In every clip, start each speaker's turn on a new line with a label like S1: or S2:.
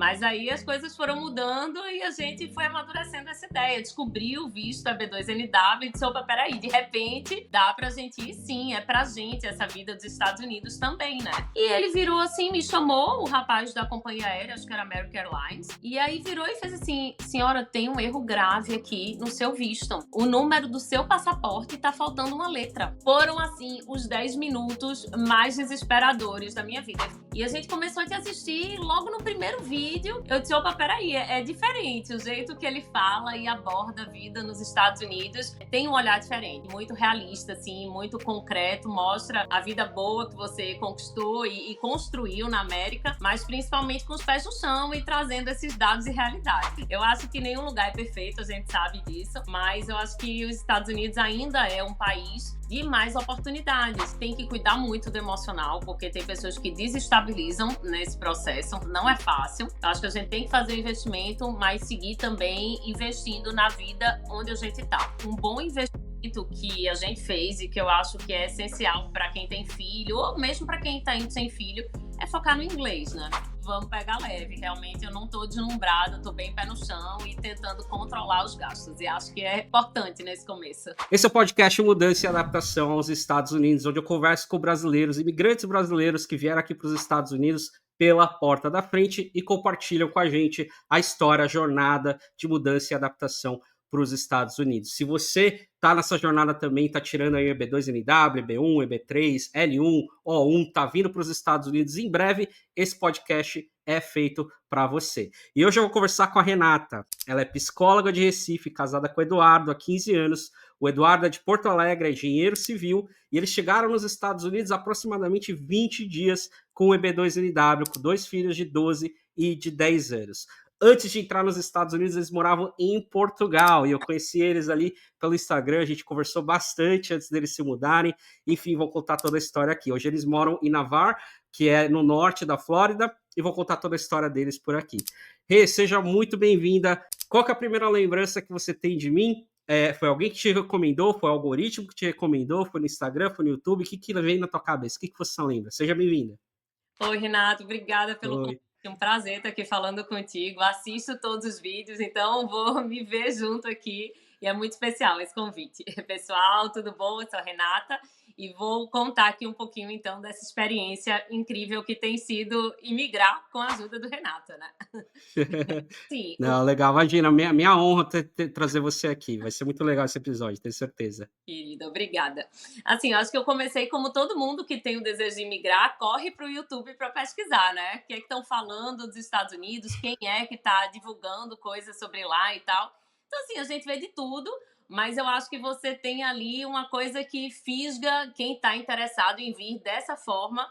S1: Mas aí as coisas foram mudando e a gente foi amadurecendo essa ideia. Descobriu o visto EB2NW e disse, opa, peraí, de repente dá pra gente ir sim, é pra gente essa vida dos Estados Unidos também, né? E ele virou assim, me chamou, o rapaz da companhia aérea, acho que era American Airlines, e aí virou e fez assim, senhora, tem um erro grave aqui no seu visto. O número do seu passaporte tá faltando uma letra. Foram assim os 10 minutos mais desesperadores da minha vida. E a gente começou a te assistir logo no primeiro vídeo. Eu disse, opa, peraí, é diferente. O jeito que ele fala e aborda a vida nos Estados Unidos tem um olhar diferente, muito realista, assim, muito concreto, mostra a vida boa que você conquistou e construiu na América, mas principalmente com os pés no chão e trazendo esses dados e realidade. Eu acho que nenhum lugar é perfeito, a gente sabe disso, mas eu acho que os Estados Unidos ainda é um país de mais oportunidades. Tem que cuidar muito do emocional, porque tem pessoas que desestabilizam nesse processo. Não é fácil. Eu acho que a gente tem que fazer investimento, mas seguir também investindo na vida onde a gente está. Um bom investimento que a gente fez e que eu acho que é essencial para quem tem filho, ou mesmo para quem está indo sem filho, é focar no inglês, né? Vamos pegar leve. Realmente eu não tô deslumbrada, tô bem pé no chão e tentando controlar os gastos. E acho que é importante nesse começo.
S2: Esse é o podcast Mudança e Adaptação aos Estados Unidos, onde eu converso com brasileiros, imigrantes brasileiros que vieram aqui para os Estados Unidos pela porta da frente e compartilham com a gente a história, a jornada de mudança e adaptação para os Estados Unidos. Se você está nessa jornada também, está tirando aí EB2NW, EB1, EB3, L1, O1, está vindo para os Estados Unidos em breve, esse podcast é feito para você. E hoje eu vou conversar com a Renata. Ela é psicóloga de Recife, casada com o Eduardo há 15 anos. O Eduardo é de Porto Alegre, é engenheiro civil, e eles chegaram nos Estados Unidos há aproximadamente 20 dias com o EB2NW, com 2 filhos de 12 e de 10 anos. Antes de entrar nos Estados Unidos, eles moravam em Portugal, e eu conheci eles ali pelo Instagram, a gente conversou bastante antes deles se mudarem. Enfim, vou contar toda a história aqui. Hoje eles moram em Navarre, que é no norte da Flórida, e vou contar toda a história deles por aqui. Rê, seja muito bem-vinda. Qual que é a primeira lembrança que você tem de mim? Foi alguém que te recomendou? Foi o algoritmo que te recomendou? Foi no Instagram? Foi no YouTube? O que vem na tua cabeça? O que você lembra? Seja bem-vinda.
S1: Oi, Renato. Obrigada pelo
S2: Oi.
S1: convite. É um prazer estar aqui falando contigo. Assisto todos os vídeos, então vou me ver junto aqui. E é muito especial esse convite. Pessoal, tudo bom? Eu sou a Renata e vou contar aqui um pouquinho, então, dessa experiência incrível que tem sido imigrar com a ajuda do Renato, né? Sim,
S2: Não, legal, imagina, minha honra trazer você aqui. Vai ser muito legal esse episódio, tenho certeza.
S1: querida, obrigada. Assim, eu acho que eu comecei como todo mundo que tem o desejo de imigrar, corre para o YouTube para pesquisar, né? O que é que estão falando dos Estados Unidos, quem é que está divulgando coisas sobre lá e tal. Então, assim, a gente vê de tudo, mas eu acho que você tem ali uma coisa que fisga quem está interessado em vir dessa forma,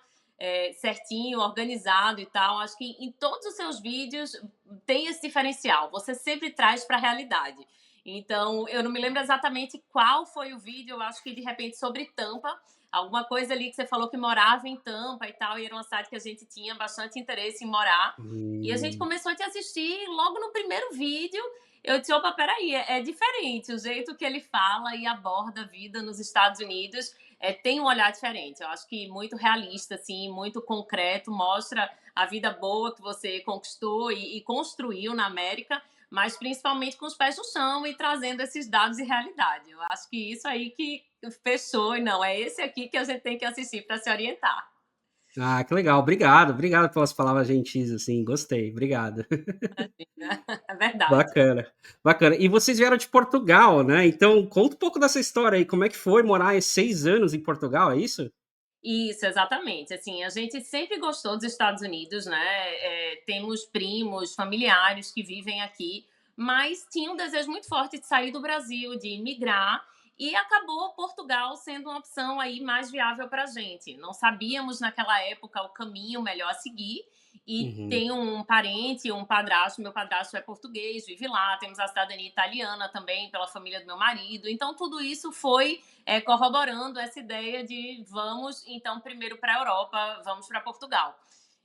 S1: certinho, organizado e tal. Acho que em todos os seus vídeos tem esse diferencial. Você sempre traz para a realidade. Então, eu não me lembro exatamente qual foi o vídeo, eu acho que de repente sobre Tampa, alguma coisa ali que você falou que morava em Tampa e tal, e era uma cidade que a gente tinha bastante interesse em morar. E a gente começou a te assistir logo no primeiro vídeo. Eu disse, opa, peraí, é diferente. O jeito que ele fala e aborda a vida nos Estados Unidos tem um olhar diferente. Eu acho que muito realista, assim, muito concreto, mostra a vida boa que você conquistou e construiu na América, mas principalmente com os pés no chão e trazendo esses dados e realidade. Eu acho que isso aí que fechou, e não, é esse aqui que a gente tem que assistir para se orientar.
S2: Ah, que legal, obrigado pelas palavras gentis, assim, gostei, obrigado.
S1: É verdade.
S2: Bacana, bacana. E vocês vieram de Portugal, né? Então, conta um pouco dessa história aí, como é que foi morar 6 anos em Portugal, é isso?
S1: Isso, exatamente. Assim, a gente sempre gostou dos Estados Unidos, né? Temos primos, familiares que vivem aqui, mas tinha um desejo muito forte de sair do Brasil, de migrar, e acabou Portugal sendo uma opção aí mais viável para a gente. Não sabíamos naquela época o caminho melhor a seguir, e
S2: Uhum.
S1: tem um parente, um padrasto, meu padrasto é português, vive lá, temos a cidadania italiana também pela família do meu marido, então tudo isso foi corroborando essa ideia de vamos, então, primeiro para a Europa, vamos para Portugal.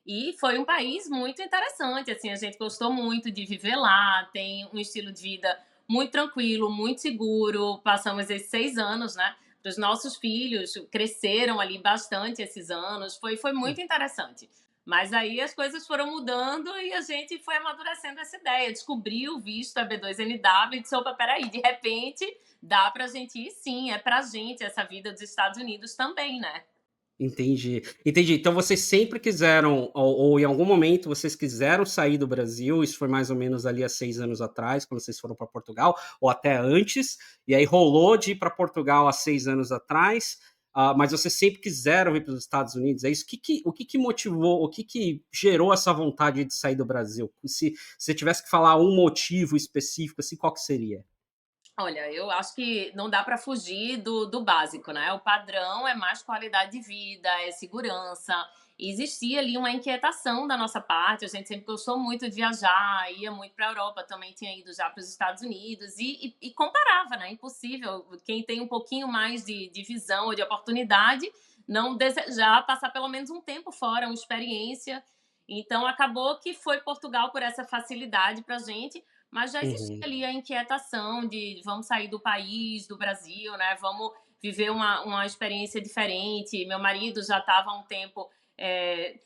S1: E foi um país muito interessante, assim, a gente gostou muito de viver lá, tem um estilo de vida muito tranquilo, muito seguro, passamos esses 6 anos, né? Os nossos filhos cresceram ali bastante esses anos, foi muito interessante. Mas aí as coisas foram mudando e a gente foi amadurecendo essa ideia, descobriu o visto da B2NW e disse: "Opa, espera aí, de repente dá pra gente ir sim, é pra gente essa vida dos Estados Unidos também, né".
S2: Entendi, entendi. Então vocês sempre quiseram ou em algum momento vocês quiseram sair do Brasil, isso foi mais ou menos ali há 6 anos atrás, quando vocês foram para Portugal, ou até antes, e aí rolou de ir para Portugal há 6 anos atrás, mas vocês sempre quiseram vir para os Estados Unidos, é isso? O que que motivou, o que que gerou essa vontade de sair do Brasil? Se você tivesse que falar um motivo específico, assim, qual que seria?
S1: Olha, eu acho que não dá para fugir do básico, né? O padrão é mais qualidade de vida, é segurança. E existia ali uma inquietação da nossa parte. A gente sempre gostou muito de viajar, ia muito para a Europa, também tinha ido já para os Estados Unidos e comparava, né? Impossível. Quem tem um pouquinho mais de visão ou de oportunidade não desejar passar pelo menos um tempo fora, uma experiência. Então acabou que foi Portugal por essa facilidade para a gente, mas já existia
S2: Uhum.
S1: ali a inquietação de vamos sair do país, do Brasil, né? Vamos viver uma experiência diferente. Meu marido já estava há um tempo. é,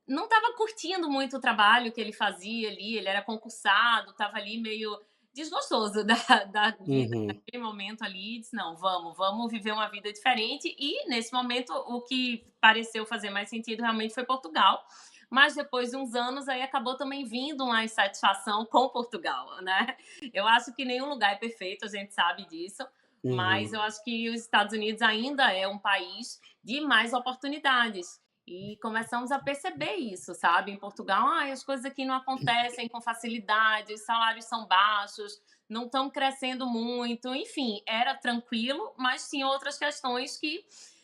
S1: não estava curtindo muito o trabalho que ele fazia ali, ele era concursado, estava ali meio desgostoso da vida
S2: Uhum.
S1: naquele momento ali, disse, não, vamos viver uma vida diferente, e nesse momento o que pareceu fazer mais sentido realmente foi Portugal, mas depois de uns anos aí acabou também vindo uma insatisfação com Portugal, né? Eu acho que nenhum lugar é perfeito, a gente sabe disso, mas
S2: Uhum.
S1: eu acho que os Estados Unidos ainda é um país de mais oportunidades. E começamos a perceber isso, sabe? Em Portugal, as coisas aqui não acontecem com facilidade, os salários são baixos, não estão crescendo muito. Enfim, era tranquilo, mas tinha outras questões que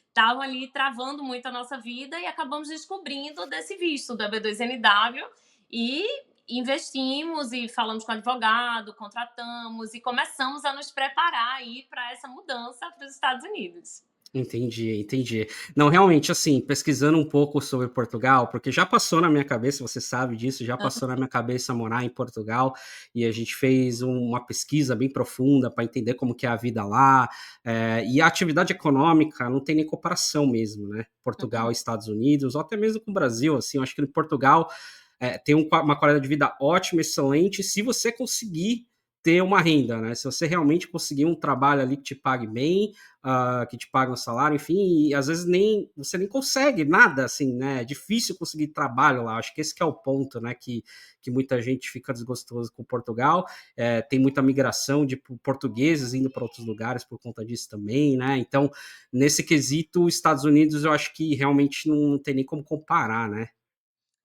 S1: estavam ali travando muito a nossa vida e acabamos descobrindo desse visto da B2NW e investimos e falamos com o advogado, contratamos e começamos a nos preparar aí para essa mudança para os Estados Unidos.
S2: Entendi, entendi. Não, realmente, assim, pesquisando um pouco sobre Portugal, porque já passou na minha cabeça, você sabe disso, já passou na minha cabeça morar em Portugal, e a gente fez uma pesquisa bem profunda para entender como que é a vida lá, e a atividade econômica não tem nem comparação mesmo, né? Portugal e Estados Unidos, ou até mesmo com o Brasil, assim, eu acho que em Portugal tem uma qualidade de vida ótima, excelente, se você conseguir ter uma renda, né? Se você realmente conseguir um trabalho ali que te pague bem, que te pague um salário, enfim, e às vezes nem você nem consegue nada, assim, né? É difícil conseguir trabalho lá. Acho que esse que é o ponto, né? Que muita gente fica desgostoso com Portugal. Tem muita migração de portugueses indo para outros lugares por conta disso também, né? Então, nesse quesito, os Estados Unidos eu acho que realmente não tem nem como comparar, né?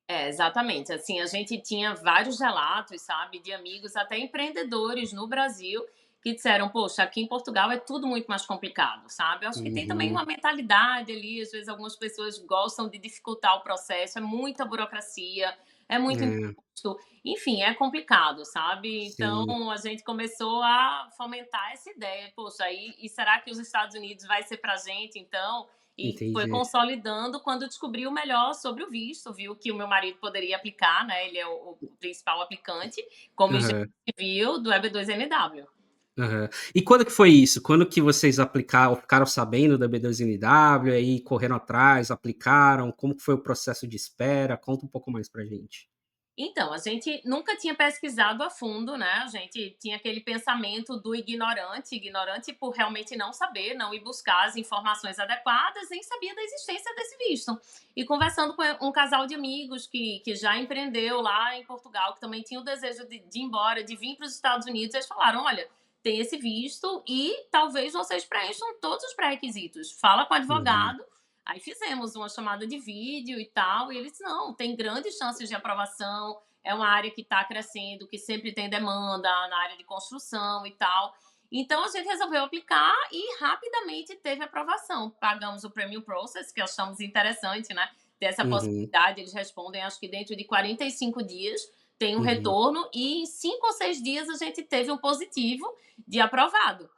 S1: É, exatamente. Assim, a gente tinha vários relatos, sabe, de amigos, até empreendedores no Brasil, que disseram: Poxa, aqui em Portugal é tudo muito mais complicado, sabe? Eu acho que tem também uma
S2: Uhum.
S1: mentalidade ali, às vezes algumas pessoas gostam de dificultar o processo, é muita burocracia, é muito
S2: É,
S1: imposto, enfim, é complicado, sabe?
S2: sim,
S1: Então a gente começou a fomentar essa ideia: Poxa, e será que os Estados Unidos vai ser pra gente então? E foi
S2: entendi.
S1: consolidando quando descobriu melhor sobre o visto, viu que o meu marido poderia aplicar, né? Ele é o principal aplicante, como engenheiro
S2: Aham.
S1: civil do EB2NW.
S2: Aham. E quando que foi isso? Quando que vocês aplicaram, ficaram sabendo da B2NW, aí correram atrás, aplicaram? Como que foi o processo de espera? Conta um pouco mais pra gente.
S1: Então, a gente nunca tinha pesquisado a fundo, né? A gente tinha aquele pensamento do ignorante, ignorante por realmente não saber, não ir buscar as informações adequadas, nem sabia da existência desse visto. E conversando com um casal de amigos que já empreendeu lá em Portugal, que também tinha o desejo de ir embora, de vir para os Estados Unidos, eles falaram: olha, tem esse visto e talvez vocês preencham todos os pré-requisitos. Fala com o
S2: Uhum,
S1: advogado. Aí fizemos uma chamada de vídeo e tal, e eles não, tem grandes chances de aprovação, é uma área que está crescendo, que sempre tem demanda na área de construção e tal. Então a gente resolveu aplicar e rapidamente teve aprovação. Pagamos o Premium Process, que achamos interessante, né? Ter essa
S2: uhum,
S1: possibilidade, eles respondem, acho que dentro de 45 dias tem um
S2: uhum.
S1: retorno, e em 5 ou 6 dias a gente teve um positivo de aprovado.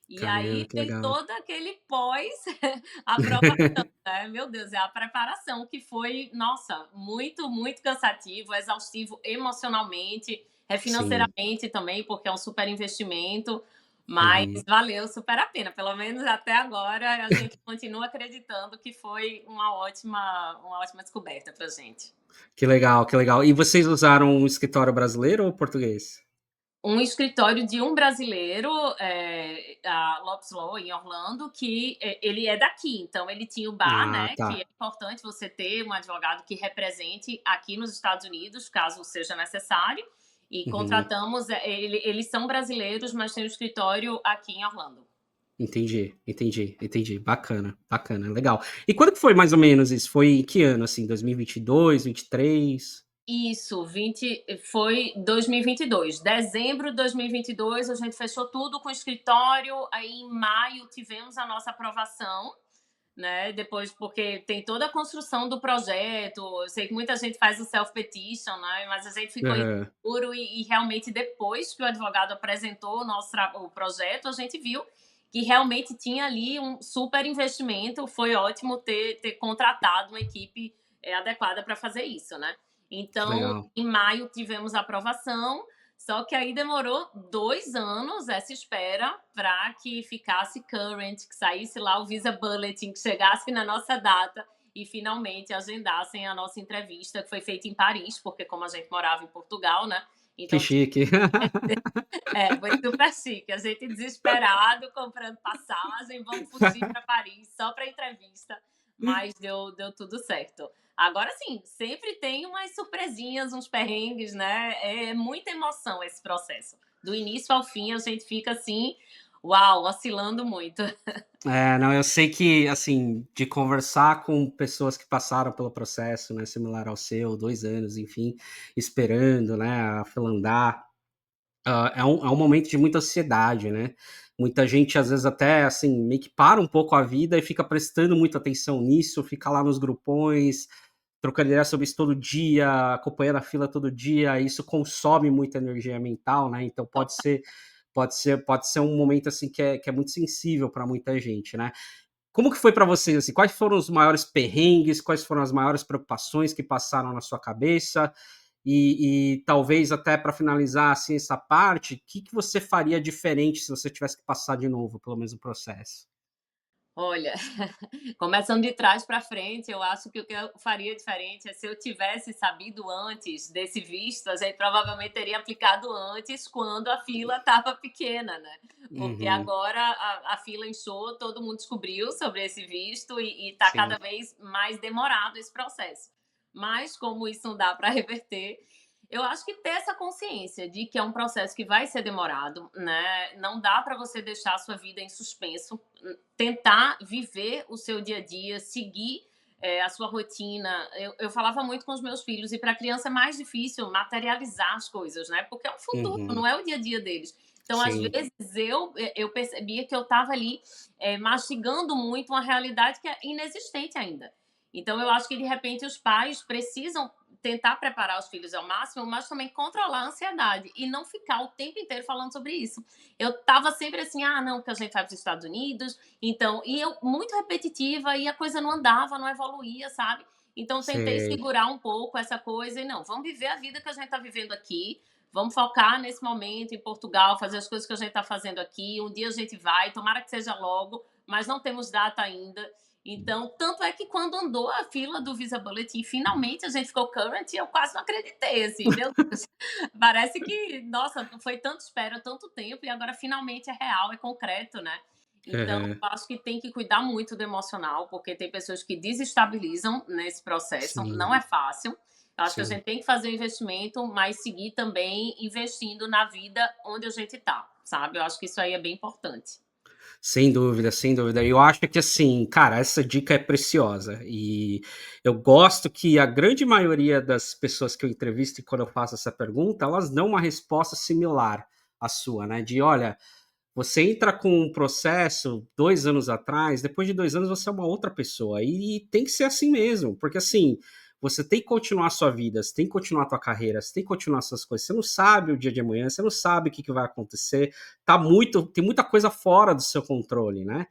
S1: E
S2: Caramba,
S1: aí
S2: que
S1: tem
S2: legal.
S1: todo aquele pós-aprovação, né, meu Deus, é a preparação que foi, nossa, muito, muito cansativo, exaustivo emocionalmente,
S2: Sim.
S1: financeiramente também, porque é um super investimento, Mas
S2: Uhum.
S1: valeu super a pena, pelo menos até agora a gente continua acreditando que foi uma ótima descoberta pra gente.
S2: Que legal, que legal. E vocês usaram um escritório brasileiro ou português?
S1: Um escritório de um brasileiro, a Lopes Law em Orlando, que ele é daqui, então ele tinha o bar,
S2: Ah,
S1: né, que
S2: tá.
S1: é importante você ter um advogado que represente aqui nos Estados Unidos, caso seja necessário, e
S2: Uhum.
S1: contratamos, eles são brasileiros, mas tem um escritório aqui em Orlando.
S2: Entendi, entendi, entendi. Bacana, bacana, legal. E quando que foi mais ou menos isso? Foi em que ano, assim, 2022, 23?
S1: Isso, 20 foi 2022. Dezembro de 2022, a gente fechou tudo com o escritório, aí em maio tivemos a nossa aprovação, né, depois porque tem toda a construção do projeto, eu sei que muita gente faz o self-petition, né, mas a gente ficou
S2: Aham.
S1: inseguro e realmente depois que o advogado apresentou o projeto, a gente viu que realmente tinha ali um super investimento, foi ótimo ter contratado uma equipe, adequada para fazer isso, né.
S2: Que
S1: Então,
S2: legal.
S1: em maio tivemos a aprovação, só que aí demorou 2 anos essa espera para que ficasse current, que saísse lá o Visa Bulletin, que chegasse na nossa data e finalmente agendassem a nossa entrevista, que foi feita em Paris, porque como a gente morava em Portugal, né,
S2: Que
S1: então
S2: chique.
S1: foi super chique. A gente desesperado, comprando passagem, vamos fugir para Paris só para entrevista, mas deu tudo certo. Agora sim, sempre tem umas surpresinhas, uns perrengues, né? É muita emoção esse processo. Do início ao fim, a gente fica assim, uau, oscilando muito.
S2: É, não, eu sei que, assim, de conversar com pessoas que passaram pelo processo, né, similar ao seu, 2 anos, enfim, esperando, né, a fila andar, é um momento de muita ansiedade, né. Muita gente, às vezes, até, assim, meio que para um pouco a vida e fica prestando muita atenção nisso, fica lá nos grupões, trocando ideia sobre isso todo dia, acompanhando a fila todo dia, isso consome muita energia mental, né, então pode ser um momento, assim, que é muito sensível para muita gente, né. Como que foi para vocês, assim, quais foram os maiores perrengues, quais foram as maiores preocupações que passaram na sua cabeça? E talvez até para finalizar, assim, essa parte, o que que você faria diferente se você tivesse que passar de novo pelo mesmo processo?
S1: Olha, começando de trás para frente, eu acho que o que eu faria diferente é se eu tivesse sabido antes desse visto, a gente provavelmente teria aplicado antes, quando a fila estava pequena, né? Porque
S2: Uhum,
S1: agora a fila inchou, todo mundo descobriu sobre esse visto e está cada
S2: sim.
S1: vez mais demorado esse processo. Mas, como isso não dá para reverter, eu acho que ter essa consciência de que é um processo que vai ser demorado, né? Não dá para você deixar a sua vida em suspenso, tentar viver o seu dia a dia, seguir a sua rotina. Eu falava muito com os meus filhos, e para a criança é mais difícil materializar as coisas, né? Porque é o futuro, não
S2: Uhum,
S1: é o dia a dia deles. Então, às
S2: sim,
S1: vezes, eu percebia que eu estava ali mastigando muito uma realidade que é inexistente ainda. Então, eu acho que, de repente, os pais precisam tentar preparar os filhos ao máximo, mas também controlar a ansiedade e não ficar o tempo inteiro falando sobre isso. Eu tava sempre assim, ah, não, porque a gente vai para os Estados Unidos, então, e eu muito repetitiva e a coisa não andava, não evoluía, sabe? Então, tentei
S2: sei.
S1: segurar um pouco essa coisa e não, vamos viver a vida que a gente tá vivendo aqui, vamos focar nesse momento em Portugal, fazer as coisas que a gente tá fazendo aqui. Um dia a gente vai, tomara que seja logo, mas não temos data ainda. Então, tanto é que quando andou a fila do Visa Bulletin, finalmente a gente ficou current, eu quase não acreditei, assim, meu Deus, parece que, nossa, foi tanto espera, tanto tempo, e agora finalmente é real, é concreto, né? Então,
S2: Aham,
S1: eu acho que tem que cuidar muito do emocional, porque tem pessoas que desestabilizam nesse processo, não
S2: sim,
S1: é fácil. Eu acho que a
S2: sim.
S1: gente tem que fazer o investimento, mas seguir também investindo na vida onde a gente tá, sabe? Eu acho que isso aí é bem importante.
S2: Sem dúvida, sem dúvida. Eu acho que, assim, cara, essa dica é preciosa e eu gosto que a grande maioria das pessoas que eu entrevisto e quando eu faço essa pergunta, elas dão uma resposta similar à sua, né, de: "Olha, você entra com um processo 2 anos atrás, depois de 2 anos você é uma outra pessoa, e tem que ser assim mesmo, porque assim, você tem que continuar a sua vida, você tem que continuar a tua carreira, você tem que continuar suas coisas, você não sabe o dia de amanhã, você não sabe o que que vai acontecer, tem muita coisa fora do seu controle, né.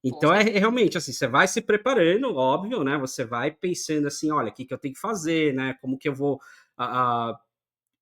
S1: Com
S2: Então é realmente, assim, você vai se preparando, óbvio, né, você vai pensando assim: "Olha, o que que eu tenho que fazer, né, como que eu vou,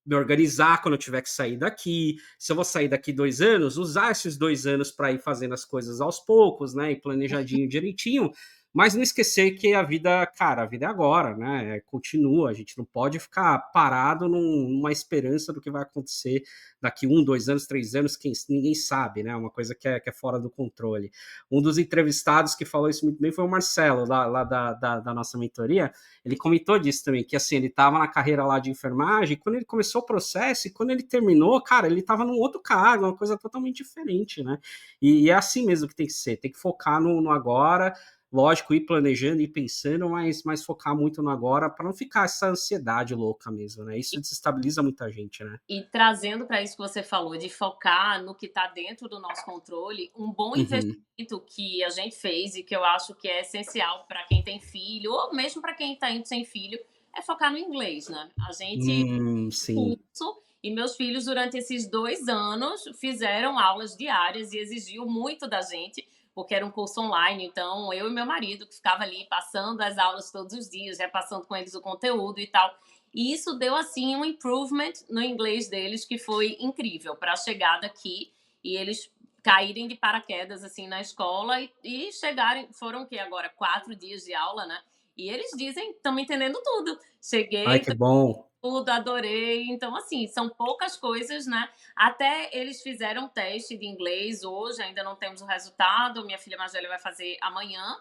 S2: me organizar quando eu tiver que sair daqui. Se eu vou sair daqui 2 anos, usar esses 2 anos para ir fazendo as coisas aos poucos, né? E planejadinho direitinho. Mas não esquecer que a vida, cara, a vida é agora, né? Continua, a gente não pode ficar parado numa esperança do que vai acontecer daqui 1, 2 anos, 3 anos, ninguém sabe, né? Uma coisa que é fora do controle. Um dos entrevistados que falou isso muito bem foi o Marcelo, lá da nossa mentoria. Ele comentou disso também, que assim, ele estava na carreira lá de enfermagem, quando ele começou o processo e quando ele terminou, cara, ele estava num outro cargo, uma coisa totalmente diferente, né? E é assim mesmo que tem que ser, tem que focar no agora, lógico, ir planejando, ir pensando, mas focar muito no agora para não ficar essa ansiedade louca mesmo, né? Isso desestabiliza muita gente, né?
S1: E trazendo para isso que você falou, de focar no que está dentro do nosso controle, um bom
S2: Uhum.
S1: investimento que a gente fez e que eu acho que é essencial para quem tem filho, ou mesmo para quem está indo sem filho, é focar no inglês, né? A gente
S2: Sim.
S1: curso e meus filhos, durante esses 2 anos, fizeram aulas diárias e exigiu muito da gente, porque era um curso online. Então, eu e meu marido, que ficava ali passando as aulas todos os dias, repassando com eles o conteúdo e tal. E isso deu, assim, um improvement no inglês deles que foi incrível para a chegada aqui e eles caírem de paraquedas, assim, na escola e chegarem. Foram o quê agora? 4 dias de aula, né? E eles dizem, estamos entendendo tudo.
S2: Ai,
S1: Cheguei,
S2: que bom.
S1: tudo, adorei. Então, assim, são poucas coisas, né? Até eles fizeram um teste de inglês hoje, ainda não temos o resultado. Minha filha mais velha vai fazer amanhã.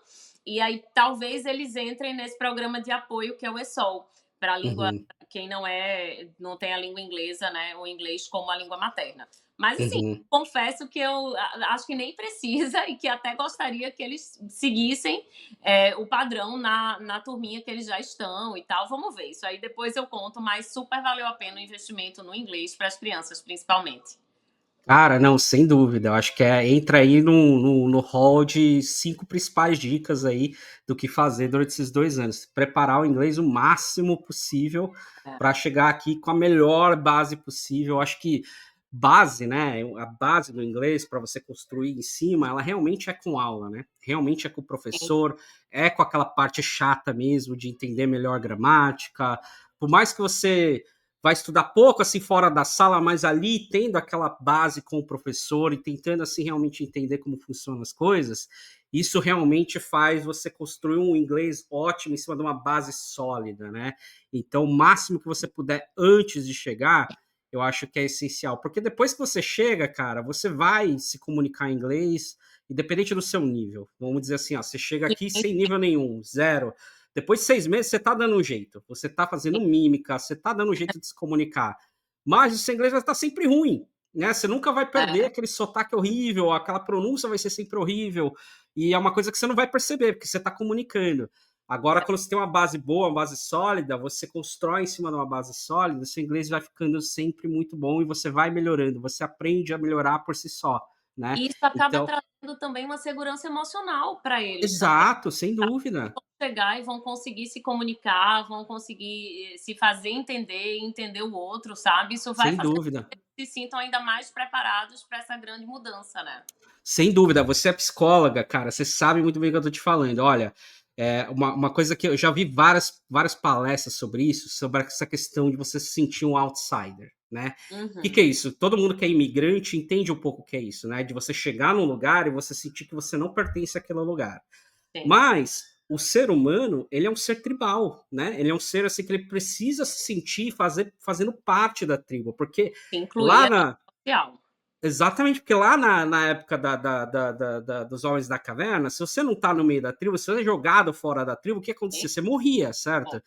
S1: E aí, talvez eles entrem nesse programa de apoio que é o ESOL, para a língua,
S2: Uhum.
S1: quem não tem a língua inglesa, né? O inglês como a língua materna. Mas, assim,
S2: Uhum.
S1: confesso que eu acho que nem precisa e que até gostaria que eles seguissem o padrão na turminha que eles já estão e tal. Vamos ver. Isso aí depois eu conto, mas super valeu a pena o investimento no inglês para as crianças, principalmente.
S2: Cara, não, sem dúvida. Eu acho que entra aí no hall de 5 principais dicas aí do que fazer durante esses 2 anos. Preparar o inglês o máximo possível
S1: É.
S2: para chegar aqui com a melhor base possível. Eu acho que base, né? A base do inglês para você construir em cima, ela realmente é com aula, né? Realmente é com o professor, é com aquela parte chata mesmo de entender melhor gramática. Por mais que você vai estudar pouco assim fora da sala, mas ali tendo aquela base com o professor e tentando assim realmente entender como funcionam as coisas, isso realmente faz você construir um inglês ótimo em cima de uma base sólida, né? Então, o máximo que você puder antes de chegar, eu acho que é essencial, porque depois que você chega, cara, você vai se comunicar em inglês, independente do seu nível. Vamos dizer assim, ó, você chega aqui sem nível nenhum, zero. Depois de 6 meses, você tá dando um jeito. Você tá fazendo mímica, você tá dando um jeito de se comunicar. Mas o seu inglês vai estar sempre ruim, né? Você nunca vai perder
S1: É.
S2: aquele sotaque horrível, aquela pronúncia vai ser sempre horrível. E é uma coisa que você não vai perceber, porque você tá comunicando. Agora, quando você tem uma base boa, uma base sólida, você constrói em cima de uma base sólida, seu inglês vai ficando sempre muito bom e você vai melhorando, você aprende a melhorar por si só, né?
S1: E isso acaba
S2: Então,
S1: trazendo também uma segurança emocional para eles também.
S2: exato, sem dúvida,
S1: Chegar e vão conseguir se comunicar, vão conseguir se fazer entender e entender o outro, sabe? Isso vai
S2: sem
S1: fazer com
S2: dúvida.
S1: que eles se sintam ainda mais preparados para essa grande mudança, né?
S2: Sem dúvida, você é psicóloga, cara, você sabe muito bem o que eu tô te falando. Olha, uma coisa que eu já vi várias palestras sobre isso, sobre essa questão de você se sentir um outsider, né? O que
S1: Uhum.
S2: é isso? Todo mundo que é imigrante entende um pouco o que é isso, né? De você chegar num lugar e você sentir que você não pertence àquele lugar.
S1: Sim.
S2: Mas o ser humano, ele é um ser tribal, né? Ele é um ser assim que ele precisa se sentir fazendo parte da tribo, porque
S1: Incluir
S2: lá
S1: a rede
S2: na
S1: social.
S2: exatamente, porque lá na época dos Homens da Caverna, se você não tá no meio da tribo, se você é jogado fora da tribo, o que acontecia? Você morria, certo?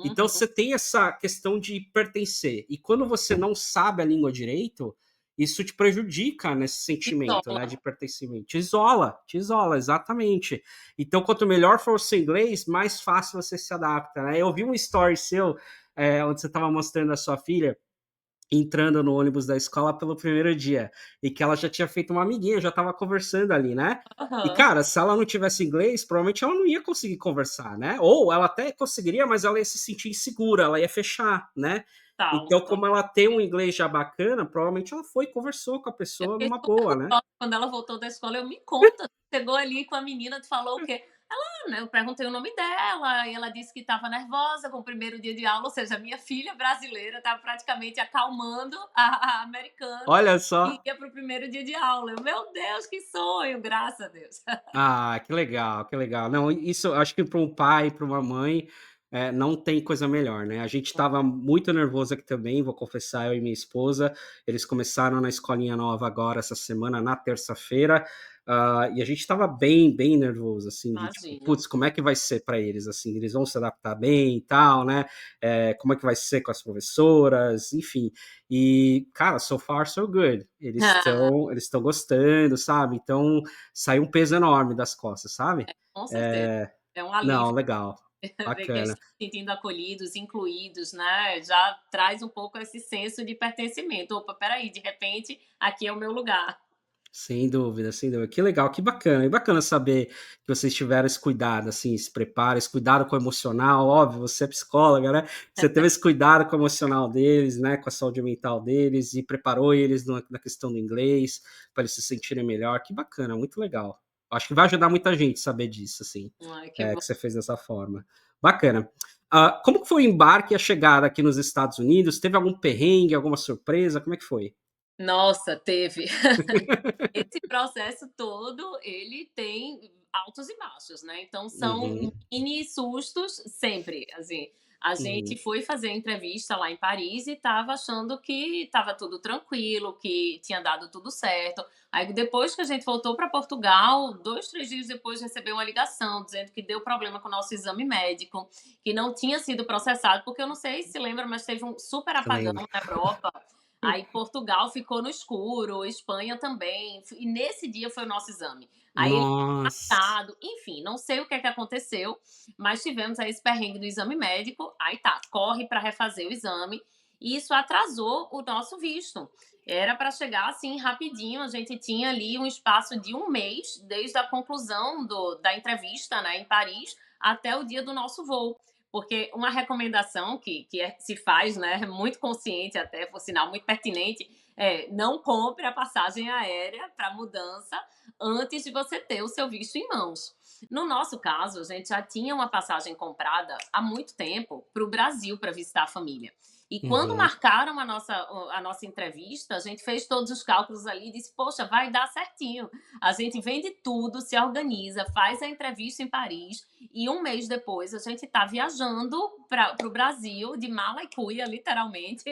S2: Então
S1: Uhum.
S2: você tem essa questão de pertencer. E quando você não sabe a língua direito, isso te prejudica nesse sentimento, né,
S1: Isola.
S2: de pertencimento. Te isola, exatamente. Então, quanto melhor for o seu inglês, mais fácil você se adapta, né? Eu vi um story seu, onde você estava mostrando a sua filha entrando no ônibus da escola pelo primeiro dia, e que ela já tinha feito uma amiguinha, já estava conversando ali, né? E,
S1: Aham.
S2: cara, se ela não tivesse inglês, provavelmente ela não ia conseguir conversar, né? Ou ela até conseguiria, mas ela ia se sentir insegura, ela ia fechar, né?
S1: Tal.
S2: Então, como ela tem um inglês já bacana, provavelmente ela foi e conversou com a
S1: Eu
S2: pessoa
S1: fiquei
S2: numa
S1: super
S2: boa, né?
S1: curiosa quando ela voltou da escola. Eu me conta, chegou ali com a menina, tu falou o quê? Né, eu perguntei o nome dela e ela disse que estava nervosa com o primeiro dia de aula, ou seja, a minha filha brasileira estava praticamente acalmando a americana
S2: Olha
S1: que
S2: só.
S1: ia para o primeiro dia de aula. Eu, meu Deus, que sonho, graças a Deus.
S2: Ah, que legal, que legal. Não, isso eu acho que para um pai, para uma mãe, não tem coisa melhor, né. A gente estava muito nervoso aqui também, vou confessar, eu e minha esposa, eles começaram na escolinha nova agora essa semana, na terça-feira, e a gente estava bem, bem nervoso, assim, de tipo:
S1: Imagino.
S2: "Putz, como é que vai ser para eles, assim, eles vão se adaptar bem e tal, né, como é que vai ser com as professoras", enfim. E, cara, so far so good. Eles estão gostando, sabe, então saiu um peso enorme das costas, sabe.
S1: Com certeza.
S2: Eh,
S1: É um
S2: não,
S1: alívio
S2: legal,
S1: ver que eles
S2: bacana.
S1: estão se sentindo acolhidos, incluídos, né, já traz um pouco esse senso de pertencimento. "Opa, espera aí, de repente, aqui é o meu lugar".
S2: Sem dúvida, sem dúvida. Que legal, que bacana. E bacana saber que vocês tiveram esse cuidado, assim, esse preparo, esse cuidado com o emocional. Óbvio, você é psicóloga, né? Você teve esse cuidado com o emocional deles, né? Com a saúde mental deles e preparou eles na questão do inglês para eles se sentirem melhor. Que bacana, muito legal. Acho que vai ajudar muita gente saber disso, assim,
S1: Ai, que bom.
S2: que você fez dessa forma. Bacana. Como que foi o embarque e a chegada aqui nos Estados Unidos? Teve algum perrengue, alguma surpresa? Como é que foi?
S1: Nossa, teve. Esse processo todo, ele tem altos e baixos, né, então são
S2: Uhum,
S1: mini sustos sempre, assim. A gente
S2: uhum.
S1: foi fazer entrevista lá em Paris e estava achando que estava tudo tranquilo, que tinha dado tudo certo. Aí depois que a gente voltou para Portugal, 2, 3 dias depois recebeu uma ligação dizendo que deu problema com o nosso exame médico, que não tinha sido processado, porque eu não sei se lembra, mas teve um super
S2: Eu
S1: apagão
S2: lembro.
S1: na Europa. Aí Portugal ficou no escuro, Espanha também, e nesse dia foi o nosso exame. Aí ele
S2: Nossa.
S1: marcado, enfim, não sei o que é que aconteceu, mas tivemos aí esse perrengue do exame médico, aí tá, corre para refazer o exame, e isso atrasou o nosso visto. Era para chegar assim rapidinho, a gente tinha ali um espaço de um mês, desde a conclusão da entrevista, né, em Paris, até o dia do nosso voo. Porque uma recomendação se faz, né, muito consciente até, por sinal, muito pertinente, é não compre a passagem aérea para mudança antes de você ter o seu visto em mãos. No nosso caso, a gente já tinha uma passagem comprada há muito tempo para o Brasil para visitar a família. E quando
S2: Uhum.
S1: marcaram a nossa entrevista, a gente fez todos os cálculos ali e disse: Poxa, vai dar certinho. A gente vende tudo, se organiza, faz a entrevista em Paris e um mês depois a gente está viajando para o Brasil, de mala e cuia, literalmente.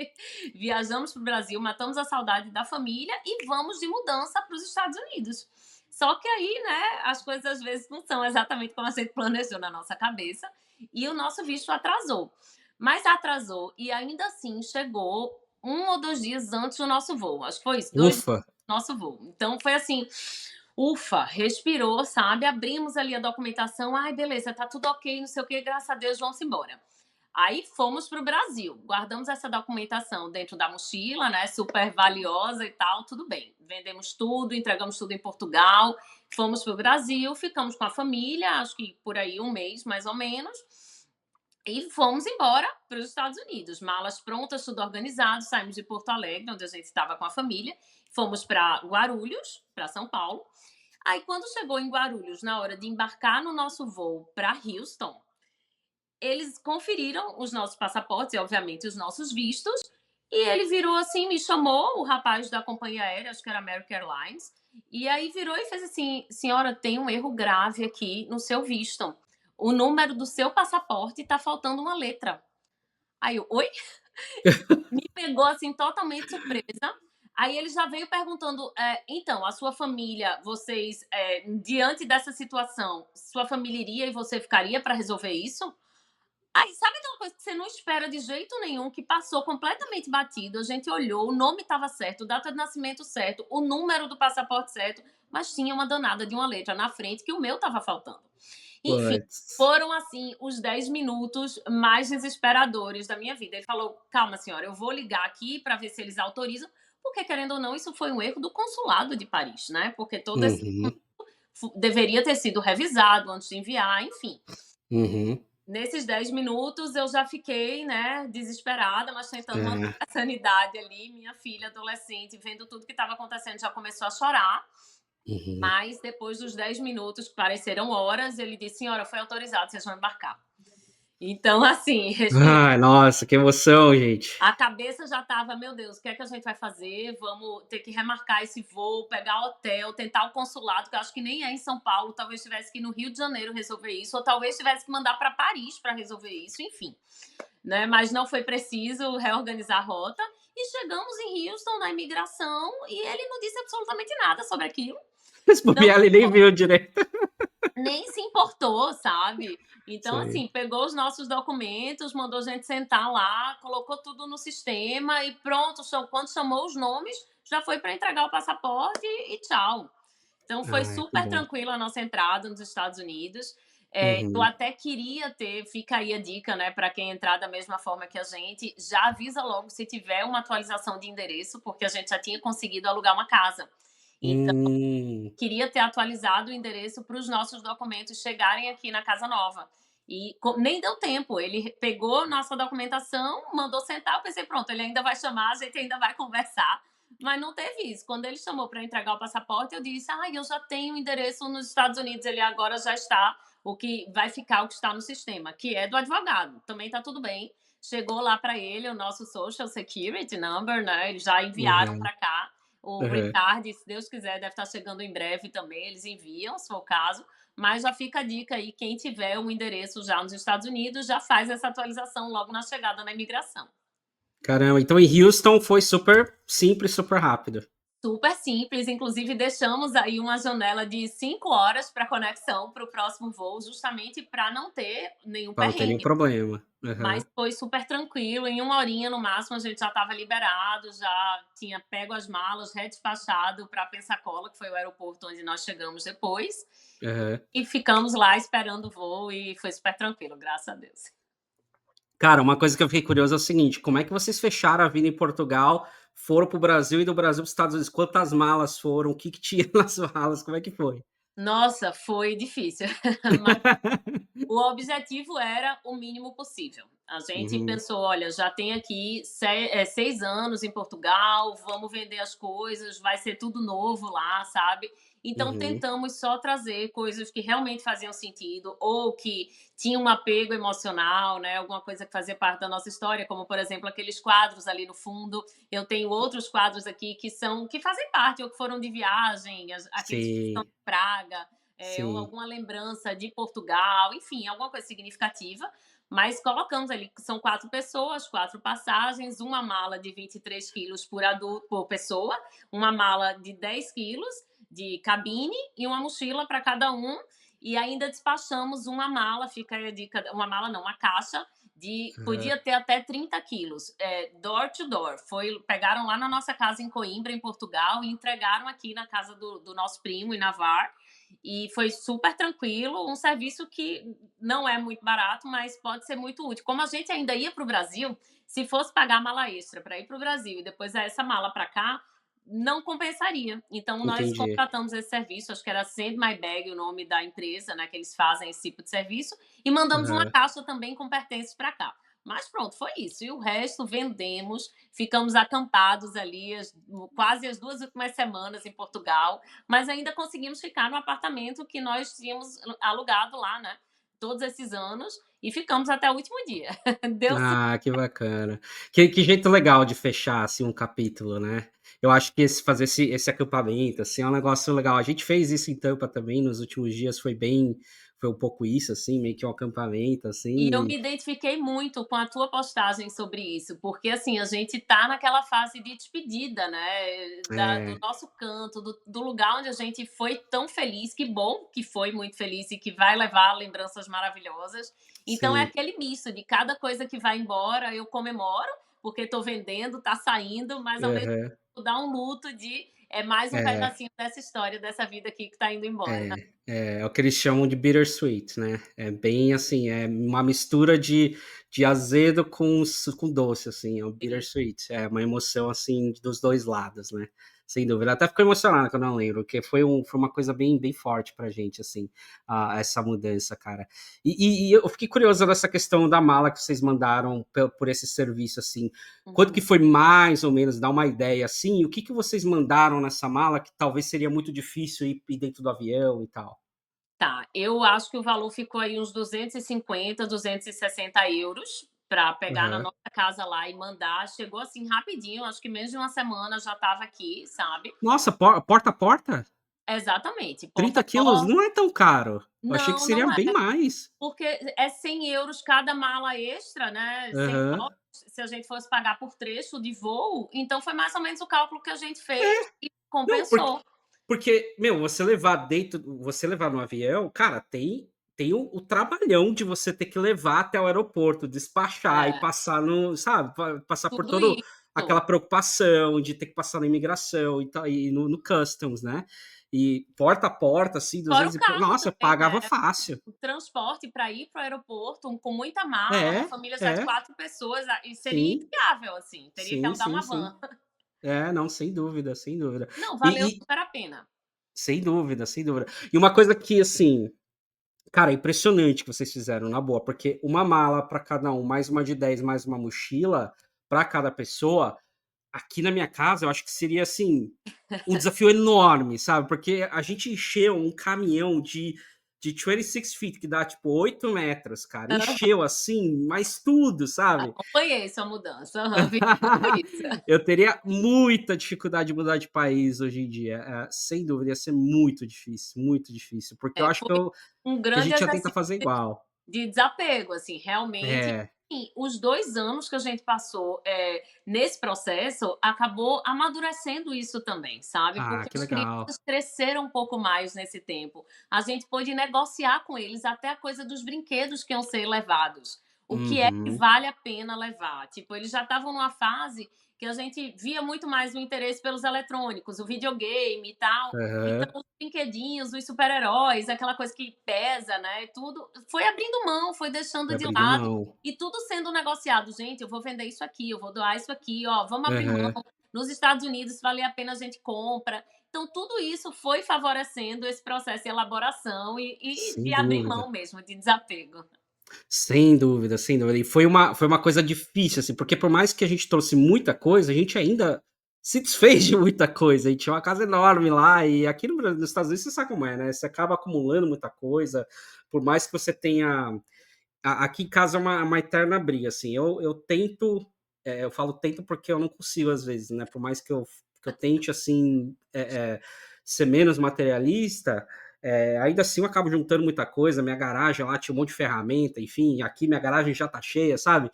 S1: Viajamos para o Brasil, matamos a saudade da família e vamos de mudança para os Estados Unidos. Só que aí, né, as coisas às vezes não são exatamente como a gente planejou na nossa cabeça e o nosso visto atrasou. Mas atrasou e ainda assim chegou 1 ou 2 dias antes do nosso voo. Acho que foi isso, 2 dias
S2: Ufa.
S1: antes do nosso voo. Então foi assim, ufa, respirou, sabe? Abrimos ali a documentação. Ai, beleza, tá tudo ok, não sei o que, graças a Deus, vamos embora. Aí fomos para o Brasil, guardamos essa documentação dentro da mochila, né? Super valiosa e tal, tudo bem. Vendemos tudo, entregamos tudo em Portugal, fomos para o Brasil, ficamos com a família, acho que por aí um mês mais ou menos, e fomos embora para os Estados Unidos. Malas prontas, tudo organizado, saímos de Porto Alegre, onde a gente estava com a família, fomos para Guarulhos, para São Paulo. Aí, quando chegou em Guarulhos, na hora de embarcar no nosso voo para Houston, eles conferiram os nossos passaportes e, obviamente, os nossos vistos. E ele virou assim, me chamou, o rapaz da companhia aérea, acho que era American Airlines, e aí virou e fez assim: senhora, tem um erro grave aqui no seu visto. O número do seu passaporte está faltando uma letra. Aí eu, oi? Me pegou assim totalmente surpresa. Aí ele já veio perguntando: então, a sua família, vocês, diante dessa situação, sua família iria e você ficaria para resolver isso? Aí, sabe aquela coisa que você não espera de jeito nenhum, que passou completamente batido? A gente olhou, o nome estava certo, data de nascimento certo, o número do passaporte certo, mas tinha uma danada de uma letra na frente que o meu estava faltando. Enfim,
S2: Puts.
S1: foram assim os 10 minutos mais desesperadores da minha vida. Ele falou: calma, senhora, eu vou ligar aqui para ver se eles autorizam, porque querendo ou não, isso foi um erro do consulado de Paris, né? Porque todo esse
S2: Uhum,
S1: deveria ter sido revisado antes de enviar, enfim.
S2: uhum.
S1: Nesses 10 minutos eu já fiquei, né, desesperada, mas tentando manter
S2: É.
S1: a sanidade ali. Minha filha adolescente, vendo tudo que estava acontecendo, já começou a chorar.
S2: Uhum.
S1: Mas depois dos 10 minutos, que pareceram horas, ele disse: "Senhora, foi autorizado, vocês vão embarcar". Então, assim, respirei.
S2: Ai, nossa, que emoção, gente.
S1: A cabeça já estava: "Meu Deus, o que é que a gente vai fazer? Vamos ter que remarcar esse voo, pegar hotel, tentar o consulado", que eu acho que nem é em São Paulo, talvez tivesse que ir no Rio de Janeiro resolver isso, ou talvez tivesse que mandar para Paris para resolver isso, enfim, né. Mas não foi preciso reorganizar a rota e chegamos em Houston, na imigração, e ele não disse absolutamente nada sobre aquilo.
S2: Se
S1: Não
S2: bobear, ele nem viu direito.
S1: Nem se importou, sabe. Então,
S2: Sei.
S1: assim, pegou os nossos documentos, mandou a gente sentar lá, colocou tudo no sistema e pronto, quando chamou os nomes, já foi para entregar o passaporte e tchau. Então foi
S2: Ai, que
S1: super
S2: bom.
S1: tranquila a nossa entrada nos Estados Unidos. Eu
S2: Uhum.
S1: até queria ter, fica aí a dica, né, para quem entrar da mesma forma que a gente, já avisa logo se tiver uma atualização de endereço, porque a gente já tinha conseguido alugar uma casa. Então
S2: Hum.
S1: queria ter atualizado o endereço para os nossos documentos chegarem aqui na casa nova. E nem deu tempo. Ele pegou nossa documentação, mandou sentar. Eu pensei, pronto, ele ainda vai chamar, a gente ainda vai conversar. Mas não teve isso. Quando ele chamou para entregar o passaporte, eu disse: "Ah, eu já tenho o endereço nos Estados Unidos". Ele agora já está, o que vai ficar o que está no sistema, que é do advogado. Também está tudo bem. Chegou lá para ele o nosso Social Security Number, né? Eles já enviaram
S2: Uhum.
S1: para cá. O Green
S2: Aham.
S1: Card, se Deus quiser, deve estar chegando em breve também, eles enviam, se for o caso. Mas já fica a dica aí, quem tiver um endereço já nos Estados Unidos, já faz essa atualização logo na chegada na imigração.
S2: Caramba, então em Houston foi super simples, super rápido.
S1: Super simples, inclusive deixamos aí uma janela de 5 horas para conexão para o próximo voo, justamente para não ter nenhum
S2: Pra não ter nenhum
S1: perrengue.
S2: problema.
S1: Mas
S2: Aham.
S1: foi super tranquilo, em 1 horinha no máximo a gente já estava liberado, já tinha pego as malas, redespachado para Pensacola, que foi o aeroporto onde nós chegamos depois,
S2: Aham.
S1: e ficamos lá esperando o voo e foi super tranquilo, graças a Deus.
S2: Cara, uma coisa que eu fiquei curioso é o seguinte: como é que vocês fecharam a vida em Portugal, foram para o Brasil e do Brasil para os Estados Unidos? Quantas malas foram? O que que tinha nas malas? Como é que foi?
S1: Nossa, foi difícil, mas o objetivo era o mínimo possível. A gente
S2: Uhum,
S1: pensou: olha, já tem aqui 6 anos em Portugal, vamos vender as coisas, vai ser tudo novo lá, sabe? Então
S2: uhum.
S1: tentamos só trazer coisas que realmente faziam sentido ou que tinham um apego emocional, né? Alguma coisa que fazia parte da nossa história, como por exemplo aqueles quadros ali no fundo. Eu tenho outros quadros aqui que fazem parte ou que foram de viagem, aqueles que estão
S2: Sim,
S1: em Praga, ou
S2: sim.
S1: alguma lembrança de Portugal, enfim, alguma coisa significativa. Mas colocamos ali que são 4 pessoas, 4 passagens, uma mala de 23 quilos por adulto, por pessoa, uma mala de 10 quilos de cabine e uma mochila para cada um. E ainda despachamos uma mala, fica aí a dica, uma mala não, uma caixa de,
S2: Aham.
S1: podia ter até 30 quilos, door to door. Pegaram lá na nossa casa em Coimbra, em Portugal, e entregaram aqui na casa do nosso primo, em Navar, e foi super tranquilo, um serviço que não é muito barato, mas pode ser muito útil. Como a gente ainda ia para o Brasil, se fosse pagar mala extra para ir para o Brasil e depois essa mala para cá, não compensaria. Então nós
S2: Entendi.
S1: contratamos esse serviço, acho que era Send My Bag o nome da empresa, né, que eles fazem esse tipo de serviço, e mandamos uma
S2: Aham.
S1: caixa também com pertences para cá. Mas pronto, foi isso. E o resto vendemos, ficamos acampados ali quase as 2 últimas semanas em Portugal, mas ainda conseguimos ficar no apartamento que nós tínhamos alugado lá, né? Todos esses anos, e ficamos até o último dia. Deu super.
S2: Ah, que bacana. Que jeito legal de fechar, assim, um capítulo, né. Eu acho que fazer esse acampamento, assim, é um negócio legal. A gente fez isso em Tampa também nos últimos dias, foi um pouco isso, assim, meio que um acampamento,
S1: E eu
S2: assim.
S1: me identifiquei muito com a tua postagem sobre isso, porque assim, a gente tá naquela fase de despedida, né? Do
S2: É,
S1: nosso canto, do lugar onde a gente foi tão feliz, que bom que foi muito feliz e que vai levar lembranças maravilhosas. Então é
S2: sim.
S1: aquele misto de cada coisa que vai embora, eu comemoro, porque tô vendendo, tá saindo, mas ao mesmo
S2: Aham.
S1: tempo dá um luto de mais um
S2: É.
S1: pedacinho dessa história, dessa vida aqui que tá indo embora.
S2: É o que eles chamam de bittersweet, né. É bem assim, é uma mistura de azedo com doce, assim, é um bittersweet. É uma emoção, assim, dos dois lados, né? Sem dúvida. Até fico emocionado quando eu lembro, porque foi uma coisa bem, bem forte pra gente, assim, essa mudança, cara. E eu fiquei curioso nessa questão da mala que vocês mandaram por esse serviço, assim. Quanto que
S1: Uhum.
S2: foi mais ou menos, dar uma ideia, assim? O que que vocês mandaram nessa mala que talvez seria muito difícil ir dentro do avião e tal?
S1: Tá, eu acho que o valor ficou aí uns 250, 260 € para pegar na
S2: Aham.
S1: nossa casa lá e mandar. Chegou assim rapidinho, acho que menos de uma semana já estava aqui, sabe.
S2: Nossa, porta a porta?
S1: Exatamente, porta
S2: 30
S1: a
S2: quilos
S1: porta.
S2: não é tão caro. Eu achei que
S1: Não,
S2: seria
S1: não é,
S2: bem mais.
S1: porque é 100 € cada mala extra, né,
S2: Aham.
S1: $100 se a gente fosse pagar por trecho de voo, então foi mais ou menos o cálculo que a gente fez
S2: É.
S1: e
S2: Não,
S1: compensou.
S2: porque, meu, você levar no avião, cara, tem o trabalhão de você ter que levar até o aeroporto, despachar e
S1: É,
S2: passar no, sabe, passar por
S1: tudo
S2: todo aquela
S1: isso.
S2: preocupação de ter que passar na imigração e tal, e no customs, né? E porta a porta, assim,
S1: Fora o
S2: 200 e pouco.
S1: carro
S2: Nossa, eu
S1: também,
S2: pagava
S1: né.
S2: fácil.
S1: O transporte para ir para o aeroporto com muita mala, uma
S2: É,
S1: família já de
S2: é,
S1: 4 pessoas, e seria
S2: sim,
S1: inviável, assim, teria que
S2: sim,
S1: alugar
S2: sim,
S1: uma
S2: sim.
S1: van.
S2: É, não, sem dúvida, sem dúvida.
S1: Não, valeu
S2: E
S1: super a pena.
S2: sem dúvida, sem dúvida. E uma coisa que, assim, cara, é impressionante que vocês fizeram, na boa, porque uma mala para cada um, mais uma de 10, mais uma mochila para cada pessoa, aqui na minha casa eu acho que seria, assim, um desafio enorme, sabe? Porque a gente encheu um caminhão de 26 feet, que dá tipo 8 metros, cara. Encheu assim, mas tudo, sabe?
S1: Acompanhei sua mudança. Aham, vi tudo isso.
S2: Eu teria muita dificuldade de mudar de país hoje em dia. Sem dúvida, ia ser muito difícil, porque eu
S1: É,
S2: acho
S1: foi um
S2: que a
S1: grande
S2: gente ia tentar
S1: exercício
S2: fazer igual.
S1: de desapego, assim, realmente,
S2: É.
S1: sim, os 2 anos que a gente passou, nesse processo, acabou amadurecendo isso também, sabe,
S2: Ah,
S1: porque
S2: que
S1: as
S2: legal.
S1: crianças cresceram um pouco mais nesse tempo. A gente pôde negociar com eles até a coisa dos brinquedos que iam ser levados. O que é que
S2: Uhum.
S1: vale a pena levar? Tipo, eles já estavam numa fase que a gente via muito mais o interesse pelos eletrônicos, o videogame e tal. Então,
S2: Aham.
S1: os brinquedinhos, os super-heróis, aquela coisa que pesa, né? Tudo foi abrindo mão, foi deixando
S2: Vai
S1: de
S2: abrindo
S1: lado
S2: mão.
S1: e tudo sendo negociado. Gente, eu vou vender isso aqui, eu vou doar isso aqui, ó, vamos abrir mão.
S2: Aham.
S1: Nos Estados Unidos, se valer a pena, a gente compra. Então, tudo isso foi favorecendo esse processo de elaboração e
S2: Sem
S1: de abrir
S2: dúvida.
S1: mão mesmo, de desapego.
S2: Sem dúvida, sem dúvida. E foi uma coisa difícil, assim, porque por mais que a gente trouxe muita coisa, a gente ainda se desfez de muita coisa. E tinha uma casa enorme lá, e aqui no Brasil, nos Estados Unidos, você sabe como é, né? Você acaba acumulando muita coisa, por mais que você tenha. Aqui em casa é uma eterna briga, assim. Eu tento, eu falo tento porque eu não consigo às vezes, né? Por mais que eu tente, assim, ser menos materialista, ainda assim eu acabo juntando muita coisa. Minha garagem lá tinha um monte de ferramenta, enfim, aqui minha garagem já tá cheia, sabe?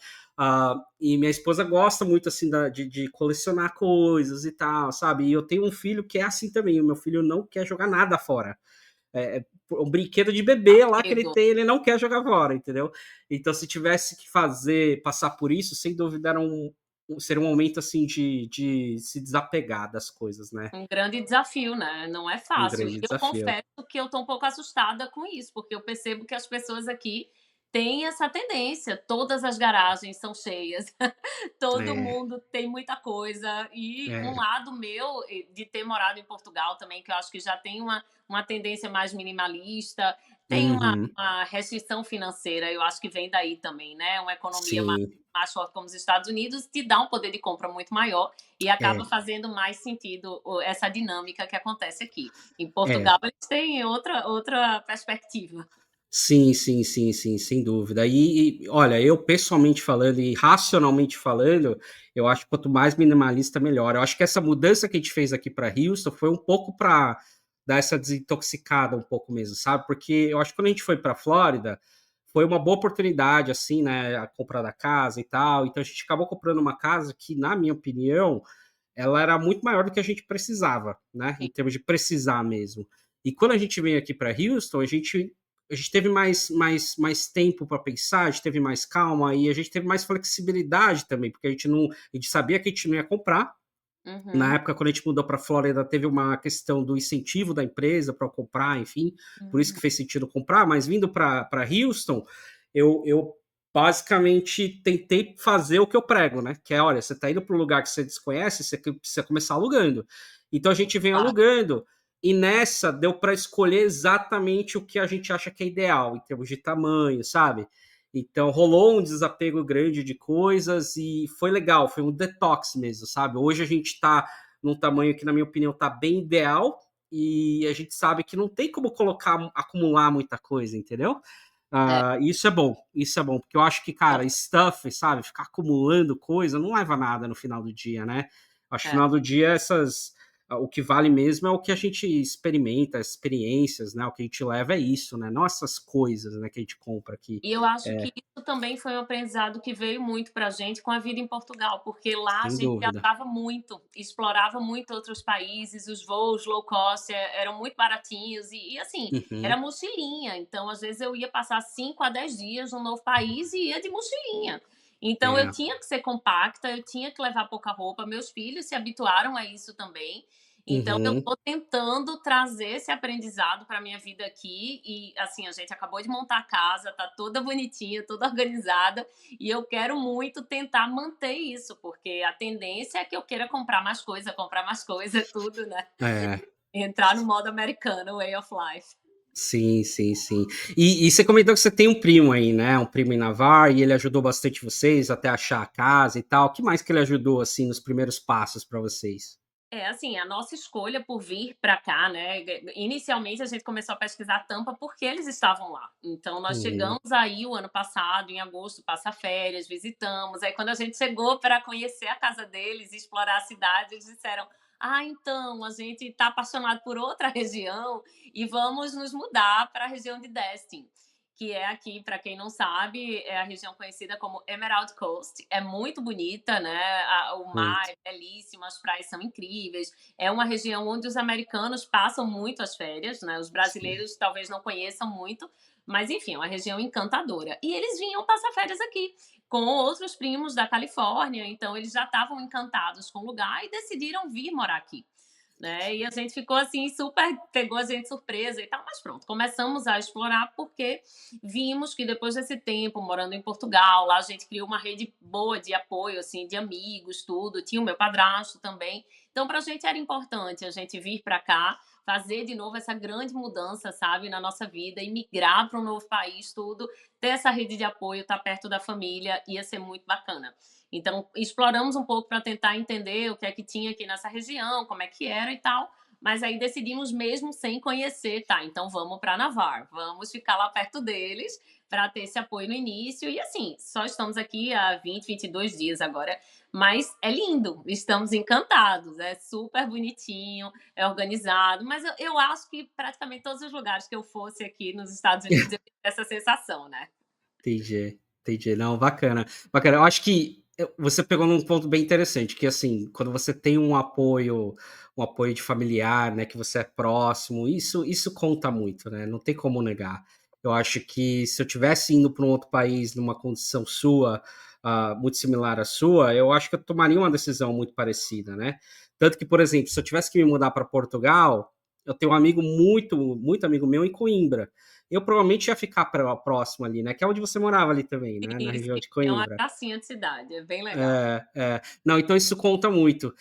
S2: E minha esposa gosta muito, assim, de colecionar coisas e tal, sabe? E eu tenho um filho que é assim também. O meu filho não quer jogar nada fora. Um brinquedo de bebê lá que ele
S1: Apego.
S2: tem, ele não quer jogar fora, entendeu? Então, se tivesse que passar por isso, sem dúvida seria um momento assim de se desapegar das coisas, né?
S1: Um grande desafio, né, não é
S2: Um
S1: fácil. E
S2: grande
S1: eu
S2: desafio.
S1: confesso que eu tô um pouco assustada com isso, porque eu percebo que as pessoas aqui têm essa tendência, todas as garagens são cheias, todo
S2: É,
S1: mundo tem muita coisa. E um
S2: é.
S1: lado meu, de ter morado em Portugal também, que eu acho que já tem uma tendência mais minimalista, tem
S2: Uhum.
S1: uma restrição financeira, eu acho que vem daí também, né, uma economia
S2: Sim,
S1: mais forte como os Estados Unidos te dá um poder de compra muito maior e acaba
S2: é,
S1: fazendo mais sentido essa dinâmica que acontece aqui. Em
S2: é.
S1: Portugal, eles têm outra perspectiva.
S2: Sim, sim, sim, sim, sem dúvida. Olha, eu pessoalmente falando e racionalmente falando, eu acho que quanto mais minimalista, melhor. Eu acho que essa mudança que a gente fez aqui para Houston foi um pouco para dar essa desintoxicada um pouco mesmo, sabe? Porque eu acho que quando a gente foi para Flórida, foi uma boa oportunidade, assim, né? A compra da casa e tal. Então a gente acabou comprando uma casa que, na minha opinião, ela era muito maior do que a gente precisava, né? Em termos de precisar mesmo. E quando a gente veio aqui para Houston, a gente teve mais tempo para pensar, a gente teve mais calma e a gente teve mais flexibilidade também, porque a gente sabia que a gente não ia comprar. Na
S1: Uhum,
S2: época, quando a gente mudou para a Flórida, teve uma questão do incentivo da empresa para comprar, enfim, por isso
S1: uhum.
S2: que fez sentido comprar. Mas vindo para Houston, eu basicamente tentei fazer o que eu prego, né? Que é, olha, você tá indo para um lugar que você desconhece, você precisa começar alugando. Então a gente vem
S1: Claro.
S2: alugando. E nessa deu para escolher exatamente o que a gente acha que é ideal, em termos de tamanho, sabe? Então rolou um desapego grande de coisas e foi legal, foi um detox mesmo, sabe? Hoje a gente tá num tamanho que, na minha opinião, tá bem ideal e a gente sabe que não tem como colocar, acumular muita coisa, entendeu?
S1: É,
S2: Isso é bom, porque eu acho que, cara, stuff, sabe, ficar acumulando coisa não leva a nada no final do dia, né? Acho que no
S1: é.
S2: final do dia o que vale mesmo é o que a gente experimenta, as experiências, né? O que a gente leva é isso, né? Não essas coisas, né, que a gente compra aqui.
S1: E eu acho que isso também foi um aprendizado que veio muito pra gente com a vida em Portugal, porque lá a
S2: Sem
S1: gente
S2: dúvida.
S1: viajava muito, explorava muito outros países, os voos low cost eram muito baratinhos e assim, era
S2: Uhum,
S1: mochilinha. Então, às vezes, eu ia passar 5 a 10 dias num novo país e ia de mochilinha. Então, eu
S2: é,
S1: tinha que ser compacta, eu tinha que levar pouca roupa. Meus filhos se habituaram a isso também. Então, eu
S2: uhum.
S1: estou tentando trazer esse aprendizado para minha vida aqui. E, assim, a gente acabou de montar a casa, tá toda bonitinha, toda organizada. E eu quero muito tentar manter isso, porque a tendência é que eu queira comprar mais coisa, tudo, né?
S2: É,
S1: Entrar no modo americano, way of life.
S2: sim, sim, sim. E você comentou que você tem um primo aí, né? Um primo em Navarre, e ele ajudou bastante vocês até achar a casa e tal. O que mais que ele ajudou, assim, nos primeiros passos para vocês?
S1: É, assim, a nossa escolha por vir para cá, né, inicialmente a gente começou a pesquisar Tampa porque eles estavam lá. Então nós
S2: Uhum,
S1: chegamos aí o ano passado, em agosto, passar férias, visitamos. Aí quando a gente chegou para conhecer a casa deles e explorar a cidade, eles disseram: "Ah, então, a gente está apaixonado por outra região e vamos nos mudar para a região de Destin", que é aqui, para quem não sabe, é a região conhecida como Emerald Coast. É muito bonita, né? O mar
S2: muito.
S1: é belíssimo, as praias são incríveis. É uma região onde os americanos passam muito as férias, né? Os
S2: Sim.
S1: brasileiros talvez não conheçam muito, mas enfim, é uma região encantadora. E eles vinham passar férias aqui com outros primos da Califórnia, então eles já estavam encantados com o lugar e decidiram vir morar aqui, né? E a gente ficou assim, super, pegou a gente surpresa e tal, mas pronto, começamos a explorar porque vimos que depois desse tempo morando em Portugal, lá a gente criou uma rede boa de apoio, assim, de amigos, tudo. Tinha o meu padrasto também. Então, para a gente era importante a gente vir para cá, fazer de novo essa grande mudança, sabe, na nossa vida, e migrar para um novo país, tudo, ter essa rede de apoio, estar perto da família, ia ser muito bacana. Então, exploramos um pouco para tentar entender o que é que tinha aqui nessa região, como é que era e tal. Mas aí decidimos mesmo sem conhecer, tá? Então vamos para Navar, vamos ficar lá perto deles para ter esse apoio no início. E assim, só estamos aqui há 20, 22 dias agora, mas é lindo, estamos encantados, é super bonitinho, é organizado. Mas eu acho que praticamente todos os lugares que eu fosse aqui nos Estados Unidos eu tive essa sensação, né?
S2: Entendi, entendi. Não, bacana, bacana. Eu acho que você pegou num ponto bem interessante, que assim, quando você tem um apoio de familiar, né, que você é próximo, isso conta muito, né? Não tem como negar. Eu acho que se eu tivesse indo para um outro país numa condição sua, muito similar à sua, eu acho que eu tomaria uma decisão muito parecida, né? Tanto que, por exemplo, se eu tivesse que me mudar para Portugal, eu tenho um amigo muito amigo meu em Coimbra. Eu provavelmente ia ficar próximo ali, né? Que é onde você morava ali também, né? Na
S1: Sim,
S2: região
S1: sim,
S2: de
S1: é uma
S2: Coimbra.
S1: gracinha de cidade, é bem legal.
S2: É, é. Não, então isso conta muito.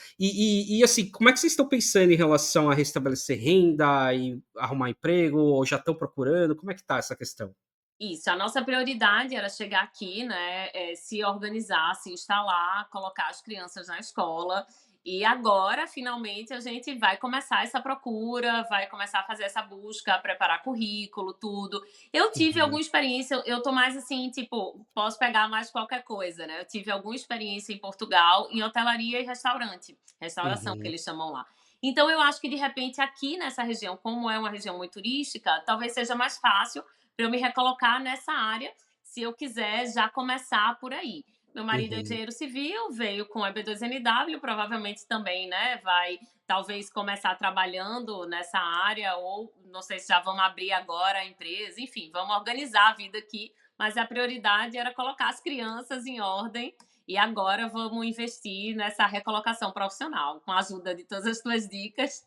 S2: Assim, como é que vocês estão pensando em relação a restabelecer renda e arrumar emprego? Ou já estão procurando? Como é que tá essa questão?
S1: Isso, a nossa prioridade era chegar aqui, né, se organizar, se instalar, colocar as crianças na escola. E agora, finalmente, a gente vai começar essa procura, vai começar a fazer essa busca, preparar currículo, tudo. Eu tive alguma
S2: Uhum,
S1: experiência, eu tô mais assim, tipo, posso pegar mais qualquer coisa, né? Eu tive alguma experiência em Portugal em hotelaria e restaurante, restauração que
S2: uhum,
S1: eles chamam lá. Então eu acho que de repente aqui nessa região, como é uma região muito turística, talvez seja mais fácil para eu me recolocar nessa área, se eu quiser já começar por aí. Meu marido é
S2: uhum.
S1: engenheiro civil, veio com EB2NW, provavelmente também, né, vai talvez começar trabalhando nessa área, ou não sei se já vamos abrir agora a empresa, enfim, vamos organizar a vida aqui, mas a prioridade era colocar as crianças em ordem e agora vamos investir nessa recolocação profissional, com a ajuda de todas as tuas dicas,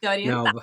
S1: te
S2: Não,
S1: orientar.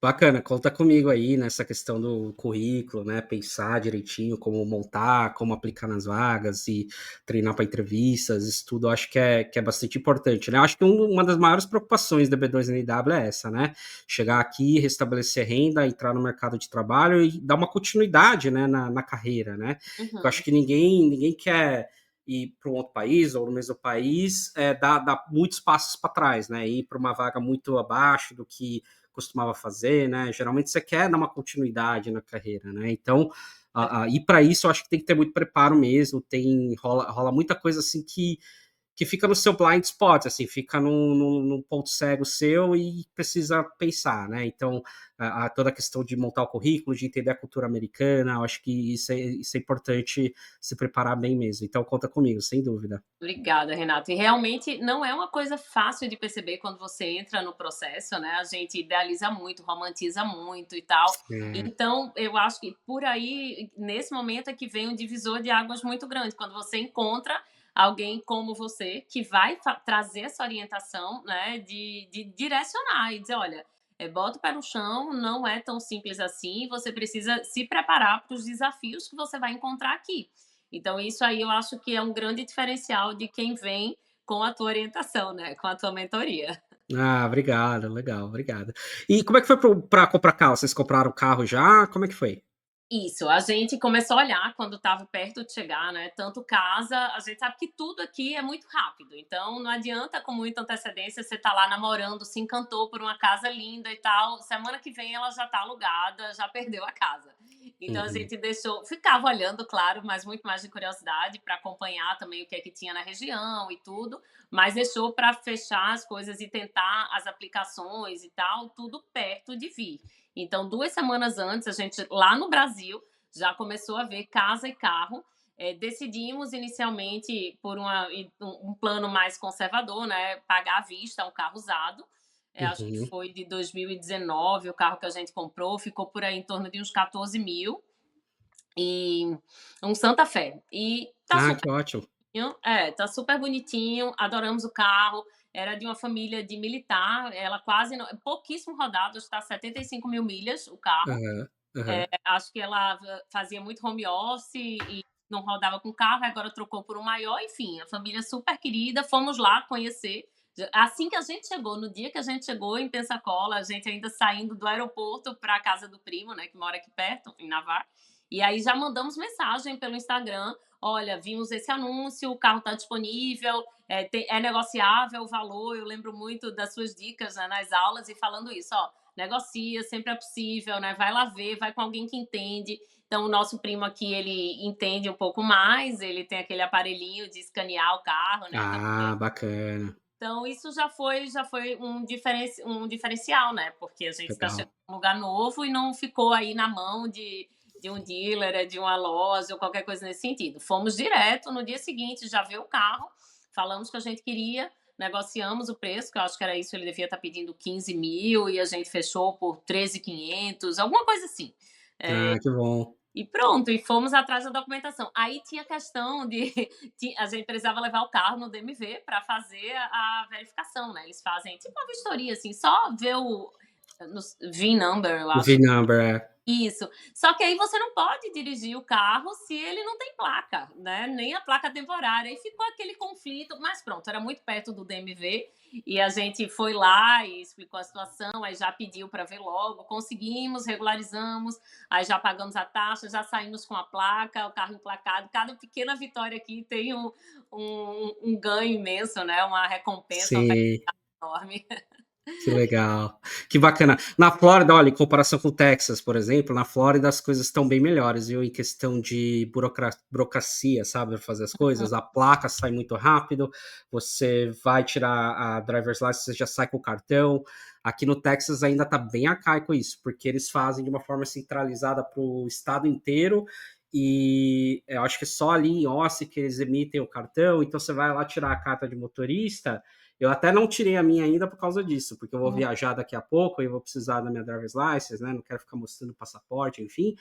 S2: Bacana, conta comigo aí nessa questão do currículo, né? Pensar direitinho como montar, como aplicar nas vagas e treinar para entrevistas, isso tudo eu acho que é bastante importante, né? Eu acho que uma das maiores preocupações da B2NW é essa, né? Chegar aqui, restabelecer renda, entrar no mercado de trabalho e dar uma continuidade, né, na carreira, né? Eu acho
S1: Uhum.
S2: que ninguém quer ir para um outro país ou no mesmo país, dar muitos passos para trás, né? Ir para uma vaga muito abaixo do que costumava fazer, né? Geralmente você quer dar uma continuidade na carreira, né? Então, e para isso eu acho que tem que ter muito preparo mesmo, rola muita coisa assim que fica no seu blind spot, assim, fica num ponto cego seu e precisa pensar, né? Então, toda a questão de montar o currículo, de entender a cultura americana, eu acho que isso é importante se preparar bem mesmo. Então, conta comigo, sem dúvida.
S1: Obrigada, Renato. E realmente não é uma coisa fácil de perceber quando você entra no processo, né? A gente idealiza muito, romantiza muito e tal.
S2: É,
S1: Então, eu acho que por aí, nesse momento é que vem um divisor de águas muito grande, quando você encontra alguém como você que vai trazer essa orientação, né, de direcionar e dizer, olha, bota o pé no chão, não é tão simples assim, você precisa se preparar para os desafios que você vai encontrar aqui. Então, isso aí eu acho que é um grande diferencial de quem vem com a tua orientação, né? Com a tua mentoria.
S2: obrigado, legal, obrigado. E como é que foi para comprar carro? Vocês compraram o carro já? Como é que foi?
S1: Isso, a gente começou a olhar quando estava perto de chegar, né? Tanto casa, a gente sabe que tudo aqui é muito rápido, então não adianta com muita antecedência você tá lá namorando, se encantou por uma casa linda e tal. Semana que vem ela já tá alugada, já perdeu a casa. Então a
S2: Uhum.
S1: gente deixou, ficava olhando, claro, mas muito mais de curiosidade para acompanhar também o que é que tinha na região e tudo, mas deixou para fechar as coisas e tentar as aplicações e tal, tudo perto de vir. Então, 2 semanas antes, a gente lá no Brasil já começou a ver casa e carro. Decidimos inicialmente por um plano mais conservador, né? Pagar à vista um carro usado. Acho que
S2: Uhum.
S1: foi de 2019 o carro que a gente comprou, ficou por aí em torno de uns 14 mil. E um Santa Fé. E tá
S2: Ah,
S1: super
S2: que ótimo.
S1: tá super bonitinho, adoramos o carro. Era de uma família de militar, ela quase não, pouquíssimo rodado, está 75 mil milhas o carro.
S2: Aham, aham.
S1: Acho que ela fazia muito home office e não rodava com carro, agora trocou por um maior, enfim, a família super querida, fomos lá conhecer. Assim que a gente chegou, no dia que a gente chegou em Pensacola, a gente ainda saindo do aeroporto para a casa do primo, né, que mora aqui perto, em Navarre, e aí já mandamos mensagem pelo Instagram, olha, vimos esse anúncio, o carro está disponível, é negociável o valor, eu lembro muito das suas dicas, né, nas aulas e falando isso, ó, negocia, sempre é possível, né? Vai lá ver, vai com alguém que entende. Então, o nosso primo aqui, ele entende um pouco mais, ele tem aquele aparelhinho de escanear o carro, né?
S2: Ah, bacana.
S1: Então isso já foi um diferencial, né? Porque a gente está chegando
S2: Legal.
S1: em um lugar novo e não ficou aí na mão de um dealer, de uma loja ou qualquer coisa nesse sentido. Fomos direto no dia seguinte, já viu o carro, falamos que a gente queria, negociamos o preço, que eu acho que era isso, ele devia estar pedindo 15 mil e a gente fechou por 13.500, alguma coisa assim.
S2: Ah, que bom.
S1: E pronto, e fomos atrás da documentação. Aí tinha questão de a gente precisava levar o carro no DMV para fazer a verificação, né? Eles fazem tipo uma vistoria, assim, só ver o VIN number, eu
S2: O
S1: acho.
S2: V-Number, é.
S1: Isso. Só que aí você não pode dirigir o carro se ele não tem placa, né? Nem a placa temporária. Aí ficou aquele conflito, mas pronto, era muito perto do DMV e a gente foi lá e explicou a situação, aí já pediu para ver logo, conseguimos, regularizamos, aí já pagamos a taxa, já saímos com a placa, o carro emplacado. Cada pequena vitória aqui tem um ganho imenso, né? Uma recompensa, um
S2: Sim.
S1: enorme.
S2: Que legal, que bacana. Na Flórida, olha, em comparação com o Texas, por exemplo, na Flórida as coisas estão bem melhores, viu? Em questão de burocracia, sabe, fazer as coisas. A placa sai muito rápido, você vai tirar a driver's license, você já sai com o cartão. Aqui no Texas ainda tá bem arcaico isso, porque eles fazem de uma forma centralizada para o estado inteiro. E eu acho que só ali em Austin que eles emitem o cartão, então você vai lá tirar a carta de motorista. Eu até não tirei a minha ainda por causa disso, porque eu vou viajar daqui a pouco e eu vou precisar da minha driver's license, né? Não quero ficar mostrando passaporte, enfim.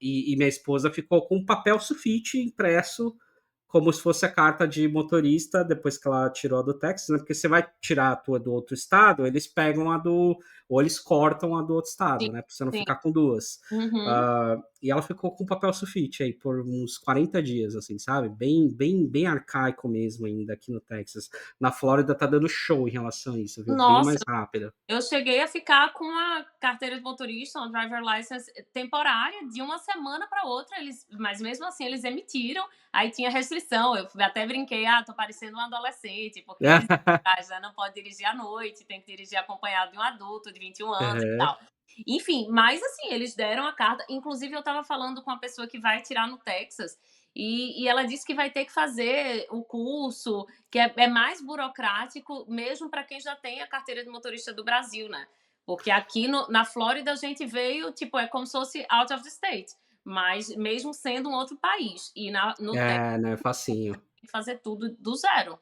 S2: E minha esposa ficou com um papel sulfite impresso como se fosse a carta de motorista, depois que ela tirou a do Texas, né? Porque você vai tirar a tua do outro estado, eles pegam a do. Ou eles cortam a do outro
S1: Sim,
S2: estado, né? Pra você não
S1: sim.
S2: ficar com duas.
S1: Uhum.
S2: E ela ficou com papel sulfite aí por uns 40 dias, assim, sabe? Bem arcaico mesmo ainda aqui no Texas. Na Flórida tá dando show em relação a isso, viu? Bem
S1: Nossa,
S2: mais rápida.
S1: eu cheguei a ficar com a carteira de motorista, uma driver license temporária, de uma semana para outra, mas mesmo assim eles emitiram, aí tinha restrição. Eu até brinquei, tô parecendo um adolescente, porque eles já não pode dirigir à noite, tem que dirigir acompanhado de um adulto de 21 anos e
S2: Uhum.
S1: tal. Enfim, mas assim, eles deram a carta. Inclusive, eu estava falando com uma pessoa que vai tirar no Texas, e ela disse que vai ter que fazer o curso, que é mais burocrático, mesmo para quem já tem a carteira de motorista do Brasil, né? Porque aqui na Flórida a gente veio, tipo, é como se fosse out of the state, mas mesmo sendo um outro país. E no Texas
S2: É, né? Facinho.
S1: tem que fazer tudo do zero.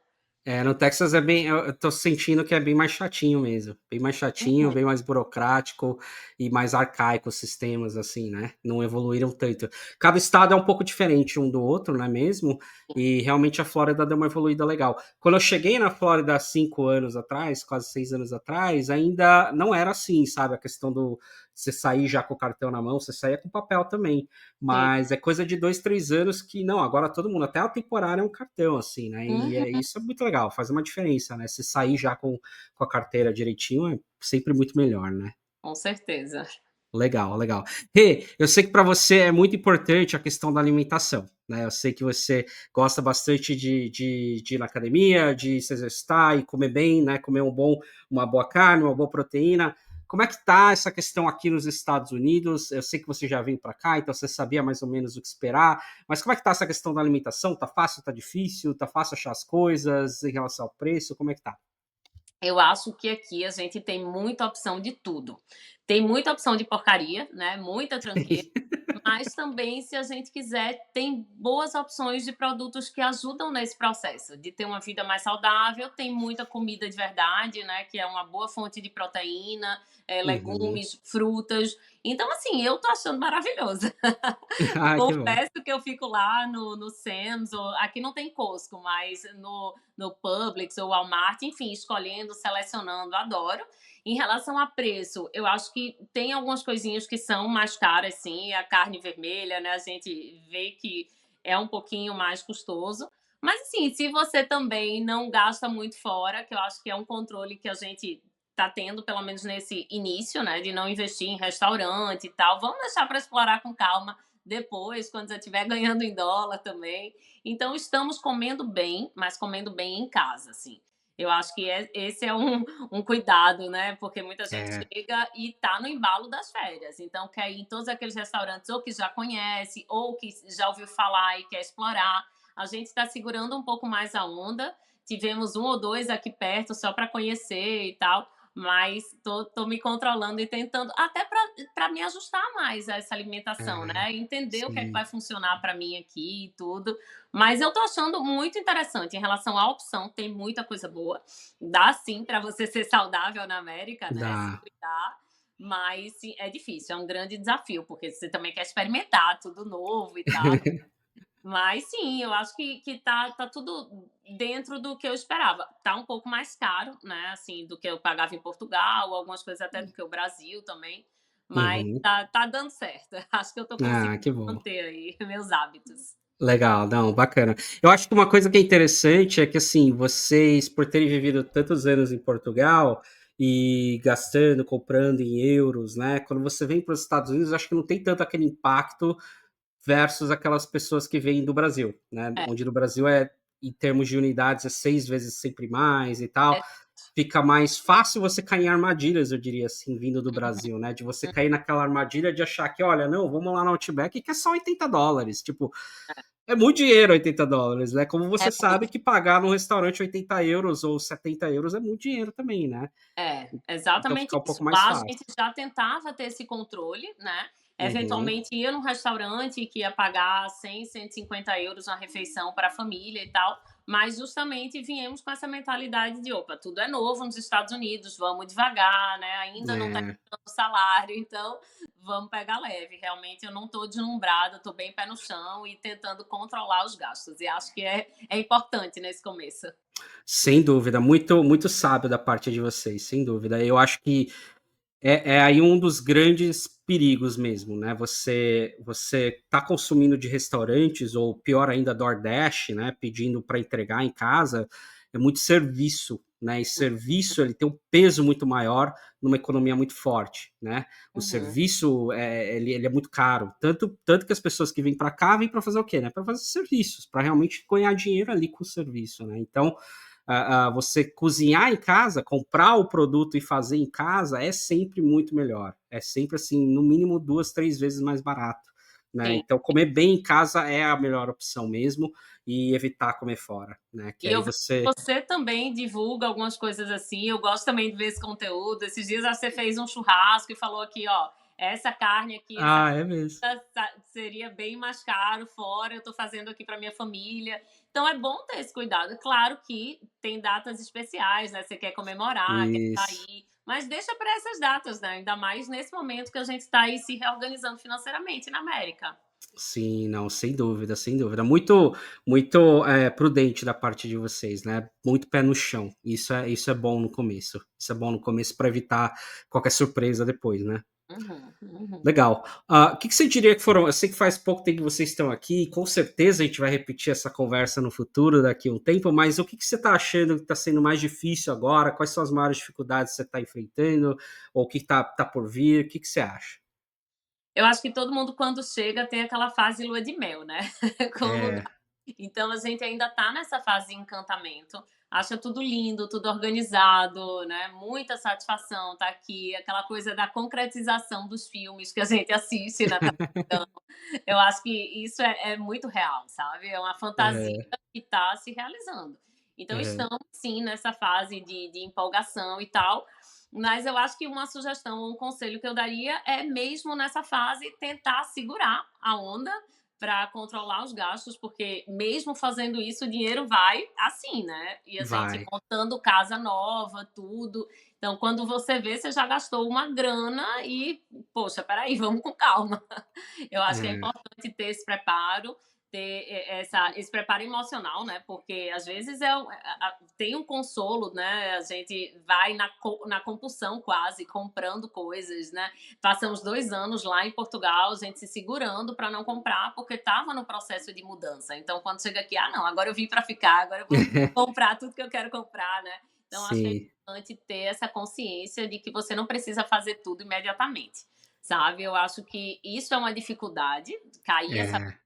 S2: É, no Texas é bem. Eu tô sentindo que é bem mais chatinho mesmo. Bem mais chatinho,
S1: Uhum.
S2: bem mais burocrático e mais arcaico os sistemas, assim, né? Não evoluíram tanto. Cada estado é um pouco diferente um do outro, não é mesmo? E realmente a Flórida deu uma evoluída legal. Quando eu cheguei na Flórida há 5 anos atrás, quase 6 anos atrás, ainda não era assim, sabe? A questão do você sair já com o cartão na mão, você saía com papel também.
S1: Sim.
S2: Mas é coisa de 2, 3 anos que não, agora todo mundo, até o temporário é um cartão, assim, né? E
S1: Uhum.
S2: isso é muito legal, faz uma diferença, né? Se sair já com a carteira direitinho é sempre muito melhor, né?
S1: Com certeza.
S2: Legal, legal. Rê, eu sei que para você é muito importante a questão da alimentação, né? Eu sei que você gosta bastante de ir na academia, de se exercitar e comer bem, né? Comer uma boa carne, uma boa proteína. Como é que tá essa questão aqui nos Estados Unidos? Eu sei que você já veio para cá, então você sabia mais ou menos o que esperar, mas como é que tá essa questão da alimentação? Tá fácil, tá difícil? Tá fácil achar as coisas em relação ao preço? Como é que tá?
S1: Eu acho que aqui a gente tem muita opção de tudo. Tem muita opção de porcaria, né? Muita tranqueira. Mas também, se a gente quiser, tem boas opções de produtos que ajudam nesse processo, de ter uma vida mais saudável. Tem muita comida de verdade, né? Que é uma boa fonte de proteína,
S2: Uhum.
S1: legumes, frutas. Então, assim, eu tô achando maravilhoso.
S2: Ai, que bom.
S1: Confesso que eu fico lá no Sam's, ou aqui não tem Costco, mas no Publix ou Walmart, enfim, escolhendo, selecionando, adoro. Em relação a preço, eu acho que tem algumas coisinhas que são mais caras, sim. A carne vermelha, né? A gente vê que é um pouquinho mais custoso. Mas, assim, se você também não gasta muito fora, que eu acho que é um controle que a gente tá tendo, pelo menos nesse início, né? De não investir em restaurante e tal. Vamos deixar para explorar com calma depois, quando já estiver ganhando em dólar também. Então, estamos comendo bem, mas comendo bem em casa, assim. Eu acho que esse é um cuidado, né? Porque muita gente
S2: É.
S1: chega e tá no embalo das férias. Então, quer ir em todos aqueles restaurantes ou que já conhece, ou que já ouviu falar e quer explorar. A gente está segurando um pouco mais a onda. Tivemos um ou dois aqui perto só para conhecer e tal, mas tô me controlando e tentando, até para me ajustar mais a essa alimentação,
S2: É,
S1: né? Entender o que é que
S2: sim.
S1: vai funcionar para mim aqui e tudo. Mas eu tô achando muito interessante em relação à opção, tem muita coisa boa. Dá sim para você ser saudável na América, né? Se
S2: Dá.
S1: cuidar. Mas sim, é difícil, é um grande desafio, porque você também quer experimentar tudo novo e tal. Mas sim, eu acho que tá tudo dentro do que eu esperava. Tá um pouco mais caro, né, assim, do que eu pagava em Portugal, algumas coisas até do que o Brasil também, mas
S2: Uhum.
S1: tá dando certo. Acho que eu tô
S2: Ah,
S1: conseguindo
S2: que bom.
S1: manter aí meus hábitos.
S2: Legal, não, bacana. Eu acho que uma coisa que é interessante é que, assim, vocês, por terem vivido tantos anos em Portugal e gastando, comprando em euros, né? Quando você vem para os Estados Unidos, acho que não tem tanto aquele impacto versus aquelas pessoas que vêm do Brasil, né?
S1: É,
S2: Onde no Brasil em termos de unidades, é 6 vezes sempre mais e tal.
S1: é
S2: Fica mais fácil você cair em armadilhas, eu diria assim, vindo do Brasil, né? De você cair naquela armadilha de achar que, olha, não, vamos lá no Outback que é só US$ 80. Tipo, é muito dinheiro, US$ 80, né? Como
S1: é
S2: você sabe
S1: muito.
S2: que pagar num restaurante € 80 ou € 70 é muito dinheiro também, né?
S1: É,
S2: Então
S1: exatamente
S2: fica um
S1: isso.
S2: pouco mais
S1: Lá a
S2: fácil.
S1: gente já tentava ter esse controle, né,
S2: Uhum,
S1: eventualmente ia num restaurante que ia pagar 100, €150 na refeição para a família e tal, mas justamente viemos com essa mentalidade de: "Opa, tudo é novo nos Estados Unidos, vamos devagar, né, ainda não está
S2: É.
S1: o salário, então vamos pegar leve". Realmente eu não estou deslumbrada, estou bem pé no chão e tentando controlar os gastos, e acho que é importante nesse começo.
S2: Sem dúvida, muito muito sábio da parte de vocês, sem dúvida. Eu acho que é aí um dos grandes perigos mesmo, né, você tá consumindo de restaurantes ou pior ainda DoorDash, né, pedindo para entregar em casa, é muito serviço, né, e serviço ele tem um peso muito maior numa economia muito forte, né. O
S1: Uhum.
S2: serviço, ele é muito caro, tanto que as pessoas que vêm para cá vêm para fazer o quê, né, para fazer serviços, para realmente ganhar dinheiro ali com o serviço, né. Então, você cozinhar em casa, comprar o produto e fazer em casa é sempre muito melhor. É sempre assim, no mínimo 2, 3 vezes mais barato, né.
S1: Sim.
S2: Então comer bem em casa é a melhor opção mesmo e evitar comer fora, né, que
S1: E
S2: aí
S1: eu vi
S2: você
S1: que você também divulga algumas coisas assim, eu gosto também de ver esse conteúdo. Esses dias você fez um churrasco e falou aqui: "Ó, essa carne aqui, essa
S2: é mesmo.
S1: seria bem mais caro fora, eu tô fazendo aqui para minha família". Então é bom ter esse cuidado. Claro que tem datas especiais, né, você quer comemorar, quer
S2: Isso.
S1: sair, mas deixa para essas datas, né, ainda mais nesse momento que a gente está aí se reorganizando financeiramente na América.
S2: Sim, não, sem dúvida, sem dúvida. Muito muito, prudente da parte de vocês, né, muito pé no chão. Isso é bom no começo. Isso é bom no começo para evitar qualquer surpresa depois, né.
S1: Uhum, uhum.
S2: Legal. O que que você diria que foram, eu sei que faz pouco tempo que vocês estão aqui, com certeza a gente vai repetir essa conversa no futuro, daqui a um tempo, mas o que que você está achando que está sendo mais difícil agora? Quais são as maiores dificuldades que você está enfrentando? Ou o que tá por vir? O que que você acha?
S1: Eu acho que todo mundo quando chega tem aquela fase lua de mel, né, com o lugar.
S2: É,
S1: Então a gente ainda tá nessa fase de encantamento, acha tudo lindo, tudo organizado, né, muita satisfação tá aqui, aquela coisa da concretização dos filmes que a gente assiste na televisão. Eu acho que isso é muito real, sabe, é uma fantasia
S2: aham,
S1: que tá se realizando. Então
S2: aham.
S1: estamos sim nessa fase de empolgação e tal, mas eu acho que uma sugestão ou um conselho que eu daria é mesmo nessa fase tentar segurar a onda para controlar os gastos, porque mesmo fazendo isso o dinheiro vai assim, né, e a gente
S2: Vai.
S1: montando casa nova, tudo. Então quando você vê, você já gastou uma grana e, poxa, espera aí, vamos com calma. Eu acho que é
S2: É,
S1: importante ter esse preparo, ter esse preparo emocional, né? Porque às vezes tem um consolo, né? A gente vai na compulsão quase, comprando coisas, né? Passamos 2 anos lá em Portugal, a gente se segurando para não comprar, porque estava no processo de mudança. Então, quando chega aqui, ah, não, agora eu vim para ficar, agora eu vou comprar tudo que eu quero comprar, né? Então, acho que é
S2: sim,
S1: importante ter essa consciência de que você não precisa fazer tudo imediatamente, sabe? Eu acho que isso é uma dificuldade, cair essa
S2: é.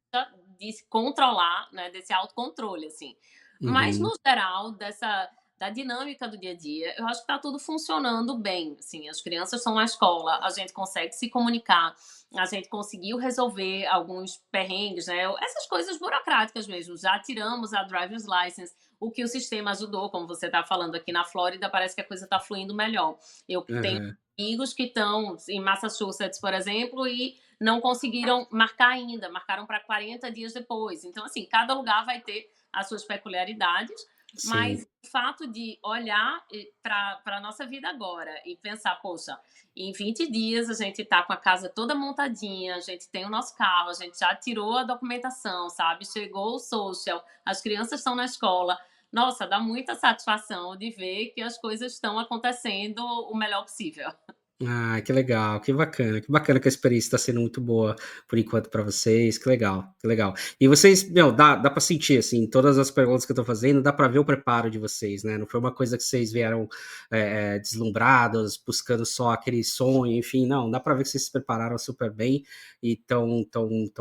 S1: de se controlar, né, desse autocontrole, assim. Mas
S2: Uhum.
S1: no geral, da dinâmica do dia a dia, eu acho que tá tudo funcionando bem, assim, as crianças estão na escola, a gente consegue se comunicar, a gente conseguiu resolver alguns perrengues, né, essas coisas burocráticas mesmo, já tiramos a driver's license, o que o sistema ajudou, como você tá falando aqui na Flórida, parece que a coisa tá fluindo melhor. Eu tenho
S2: Aham.
S1: amigos que estão em Massachusetts, por exemplo, e não conseguiram marcar ainda, marcaram para 40 dias depois. Então, assim, cada lugar vai ter as suas peculiaridades, mas
S2: Sim.
S1: o fato de olhar para a nossa vida agora e pensar, poxa, em 20 dias a gente está com a casa toda montadinha, a gente tem o nosso carro, a gente já tirou a documentação, sabe? Chegou o social, as crianças estão na escola. Nossa, dá muita satisfação de ver que as coisas estão acontecendo o melhor possível.
S2: Ah, que legal, que bacana que a experiência está sendo muito boa por enquanto para vocês, que legal, que legal. E vocês, meu, dá para sentir, assim, todas as perguntas que eu tô fazendo, dá para ver o preparo de vocês, né, não foi uma coisa que vocês vieram, deslumbrados, buscando só aquele sonho, enfim, não, dá para ver que vocês se prepararam super bem e tão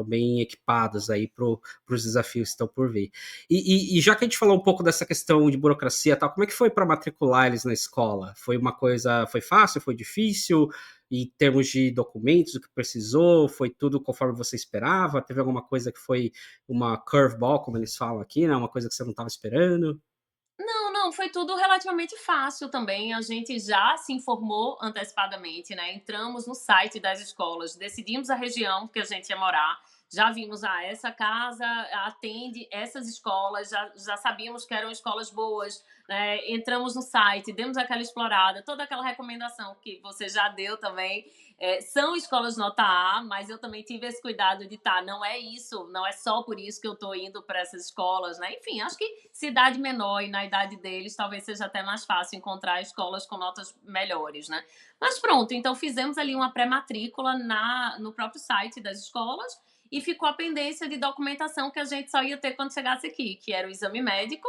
S2: bem equipados aí para os desafios que estão por vir. E já que a gente falou um pouco dessa questão de burocracia e tal, como é que foi para matricular eles na escola? Foi fácil, foi difícil? Em termos de documentos, o que precisou, foi tudo conforme você esperava? Teve alguma coisa que foi uma curveball, como eles falam aqui, né, uma coisa que você não estava esperando?
S1: Não, não, foi tudo relativamente fácil também. A gente já se informou antecipadamente, né? Entramos no site das escolas, decidimos a região que a gente ia morar. já vimos, essa casa atende essas escolas, já sabíamos que eram escolas boas, né? Entramos no site, demos aquela explorada, toda aquela recomendação que você já deu também. São escolas nota A, mas eu também tive esse cuidado de, não é isso, não é só por isso que eu estou indo para essas escolas, né? Enfim, acho que cidade menor e na idade deles, talvez seja até mais fácil encontrar escolas com notas melhores, né? Mas pronto, então fizemos ali uma pré-matrícula no próprio site das escolas e ficou a pendência de documentação que a gente só ia ter quando chegasse aqui, que era o exame médico.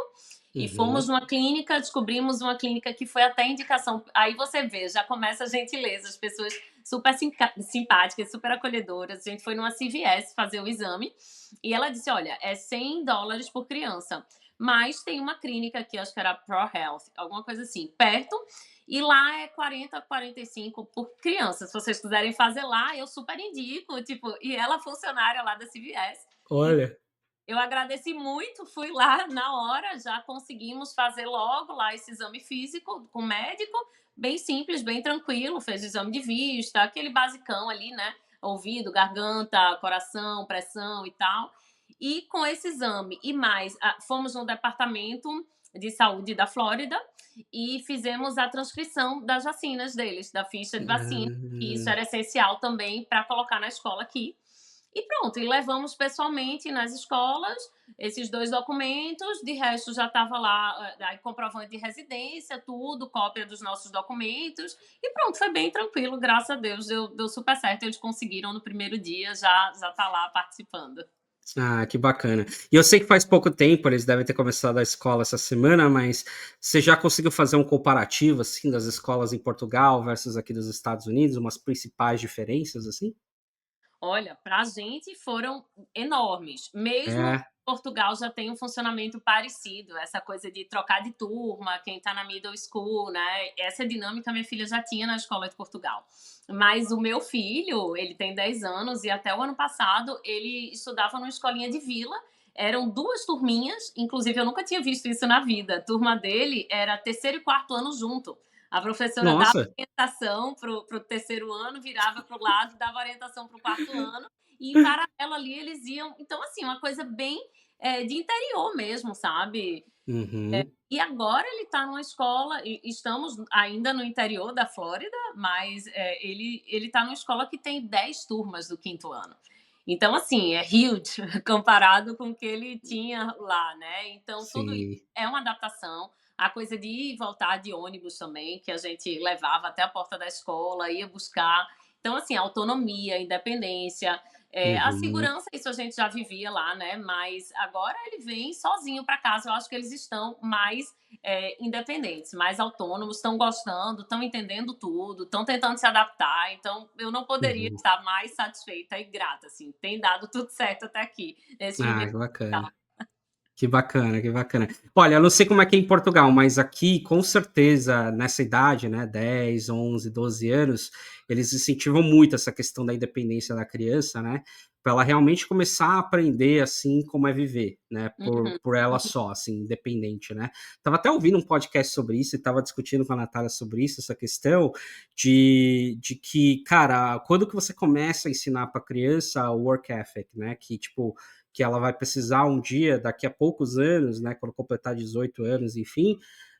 S1: E fomos
S2: Uhum.
S1: numa clínica, descobrimos uma clínica que foi até indicação. Aí você vê, já começa a gentileza, as pessoas super simpáticas, super acolhedoras. A gente foi numa CVS fazer o exame e ela disse: olha, é $100 por criança, mas tem uma clínica aqui, acho que era Pro Health, alguma coisa assim, perto, e lá é 40, 45 por criança. Se vocês quiserem fazer lá, eu super indico, tipo, e ela é funcionária lá da CVS.
S2: Olha.
S1: Eu agradeci muito, fui lá na hora, já conseguimos fazer logo lá esse exame físico com o médico, bem simples, bem tranquilo, fez o exame de vista, aquele basicão ali, né? Ouvido, garganta, coração, pressão e tal. E com esse exame e mais, fomos no departamento de saúde da Flórida e fizemos a transcrição das vacinas deles, da ficha de vacina, que isso
S2: Ah,
S1: era essencial também para colocar na escola aqui. E pronto, e levamos pessoalmente nas escolas esses 2 documentos, de resto já estava lá, comprovante de residência, tudo, cópia dos nossos documentos, e pronto, foi bem tranquilo, graças a Deus, deu super certo, eles conseguiram no primeiro dia já tá lá participando.
S2: que bacana. E eu sei que faz pouco tempo, eles devem ter começado a escola essa semana, mas você já conseguiu fazer um comparativo, assim, das escolas em Portugal versus aqui dos Estados Unidos, umas principais diferenças, assim?
S1: Olha, para a gente foram enormes. Mesmo
S2: É.
S1: Portugal já tem um funcionamento parecido, essa coisa de trocar de turma, quem está na middle school, né? Essa dinâmica minha filha já tinha na escola de Portugal. Mas o meu filho, ele tem 10 anos e até o ano passado ele estudava numa escolinha de vila. Eram 2 turminhas, inclusive eu nunca tinha visto isso na vida. A turma dele era terceiro e quarto ano junto. A professora dava
S2: Nossa.
S1: orientação para o terceiro ano, virava para o lado, dava orientação para o quarto ano, e em paralelo ali eles iam. Então, assim, uma coisa bem de interior mesmo, sabe?
S2: Uhum.
S1: E agora ele está numa escola, e estamos ainda no interior da Flórida, mas ele está numa escola que tem 10 turmas do quinto ano. Então, assim, é huge comparado com o que ele tinha lá, né? Então, tudo isso
S2: Sim.
S1: é uma adaptação. A coisa de ir e voltar de ônibus também, que a gente levava até a porta da escola, ia buscar. Então, assim, autonomia, independência, a
S2: Uhum.
S1: segurança, isso a gente já vivia lá, né? Mas agora ele vem sozinho para casa. Eu acho que eles estão mais independentes, mais autônomos, estão gostando, estão entendendo tudo, estão tentando se adaptar. Então, eu não poderia
S2: Uhum.
S1: estar mais satisfeita e grata. Assim, tem dado tudo certo até aqui, nesse momento.
S2: Que bacana. Que bacana, que bacana. Olha, eu não sei como é que é em Portugal, mas aqui, com certeza, nessa idade, né, 10, 11, 12 anos, eles incentivam muito essa questão da independência da criança, né, para ela realmente começar a aprender, assim, como é viver, né, por,
S1: Uhum,
S2: por ela
S1: uhum,
S2: só, assim, independente, né. Tava até ouvindo um podcast sobre isso e tava discutindo com a Natália sobre isso, essa questão de que, cara, quando que você começa a ensinar para a criança o work ethic, né, que, tipo, que ela vai precisar um dia, daqui a poucos anos, né, quando completar 18 anos, enfim,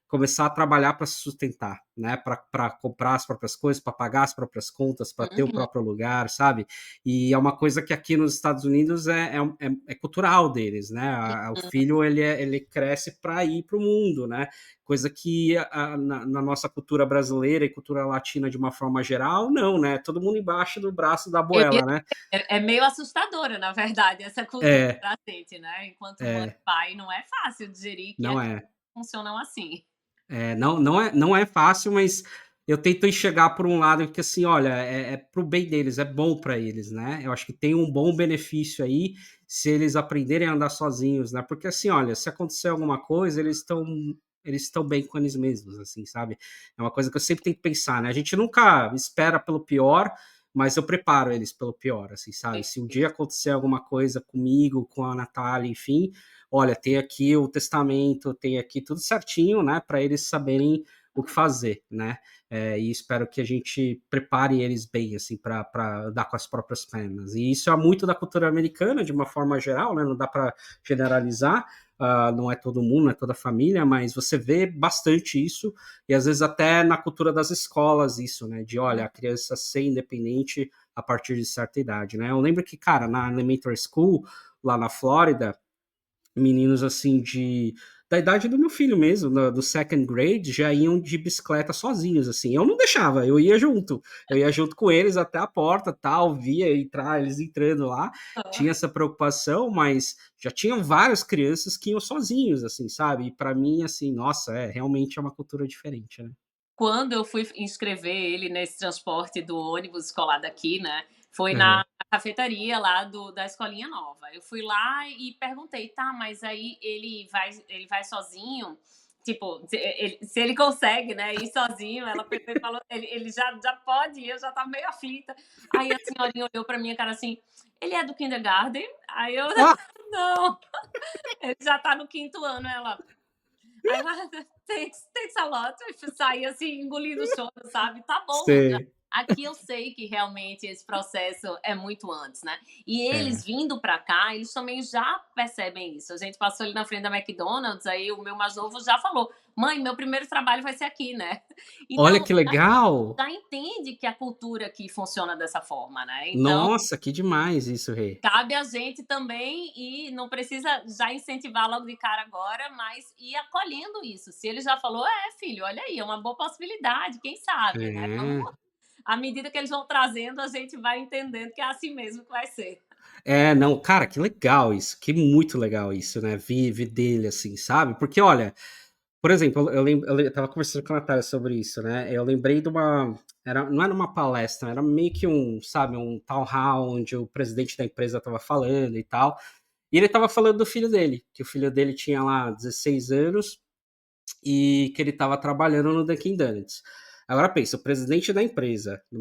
S2: começar a trabalhar para se sustentar, né, para comprar as próprias coisas, para pagar as próprias contas, para ter o
S1: uhum,
S2: próprio lugar, sabe? E é uma coisa que aqui nos Estados Unidos é cultural deles, né? O filho ele cresce para ir para o mundo, né? Coisa que na nossa cultura brasileira e cultura latina de uma forma geral, não, né? Todo mundo embaixo do braço da
S1: Eu ia
S2: abuela, né?
S1: dizer, é meio assustadora, na verdade, essa cultura
S2: É,
S1: pra gente, né? Enquanto mãe e
S2: é,
S1: pai, não é fácil digerir que
S2: não
S1: as coisas
S2: é.
S1: funcionam assim.
S2: Não é fácil, mas eu tento enxergar por um lado que, assim, olha, é para o bem deles, é bom para eles, né? Eu acho que tem um bom benefício aí se eles aprenderem a andar sozinhos, né? Porque, assim, olha, se acontecer alguma coisa, eles estão bem com eles mesmos, assim, sabe? É uma coisa que eu sempre tento pensar, né? A gente nunca espera pelo pior, mas eu preparo eles pelo pior, assim, sabe? Se um dia acontecer alguma coisa comigo, com a Natália, enfim, olha, tem aqui o testamento, tem aqui tudo certinho, né, para eles saberem o que fazer, né? E espero que a gente prepare eles bem, assim, para dar com as próprias pernas. E isso é muito da cultura americana, de uma forma geral, né? Não dá para generalizar, não é todo mundo, não é toda a família, mas você vê bastante isso, e às vezes até na cultura das escolas isso, né? De, olha, a criança ser independente a partir de certa idade, né? Eu lembro que, cara, na elementary school, lá na Flórida, meninos assim da idade do meu filho mesmo, do second grade, já iam de bicicleta sozinhos, assim. Eu não deixava, eu ia junto. Eu ia junto com eles até a porta, tal, via entrar, eles entrando lá. Tinha essa preocupação, mas já tinham várias crianças que iam sozinhos, assim, sabe? E para mim, assim, nossa, realmente é uma cultura diferente, né?
S1: Quando eu fui inscrever ele nesse transporte do ônibus escolar daqui, né? Foi
S2: Uhum.
S1: na cafeteria lá da escolinha nova. Eu fui lá e perguntei, tá, mas aí ele vai sozinho? Tipo, se ele consegue, né, ir sozinho, ela pegou e falou, ele já pode ir, eu já tava meio aflita. Aí a senhorinha olhou pra minha cara assim, ele é do kindergarten? Aí eu,
S2: Ah,
S1: não, ele já tá no quinto ano, ela. Aí ela, thanks a lot. Eu saí assim, engolindo o choro, sabe? Tá bom.
S2: sei.
S1: Aqui eu sei que realmente esse processo é muito antes, né? E
S2: É.
S1: eles vindo pra cá, eles também já percebem isso. A gente passou ali na frente da McDonald's, aí o meu mais novo já falou: mãe, meu primeiro trabalho vai ser aqui, né?
S2: Olha
S1: Então,
S2: que legal!
S1: já entende que a cultura aqui funciona dessa forma, né? Então,
S2: Nossa, que demais isso, Rê.
S1: cabe a gente também e não precisa já incentivar logo de cara agora, mas ir acolhendo isso. Se ele já falou, filho, olha aí, é uma boa possibilidade, quem sabe, né? Vamos,
S2: É.
S1: à medida que eles vão trazendo, a gente vai entendendo que é assim mesmo que vai ser.
S2: Não, cara, que legal isso, que muito legal isso, né, vi dele, assim, sabe, porque olha, por exemplo, eu estava conversando com a Natália sobre isso, né, eu lembrei de uma não era uma palestra, era meio que sabe, um town hall onde o presidente da empresa estava falando e tal, e ele estava falando do filho dele, que o filho dele tinha lá 16 anos e que ele estava trabalhando no Dunkin' Donuts. Agora pensa, o presidente da empresa, de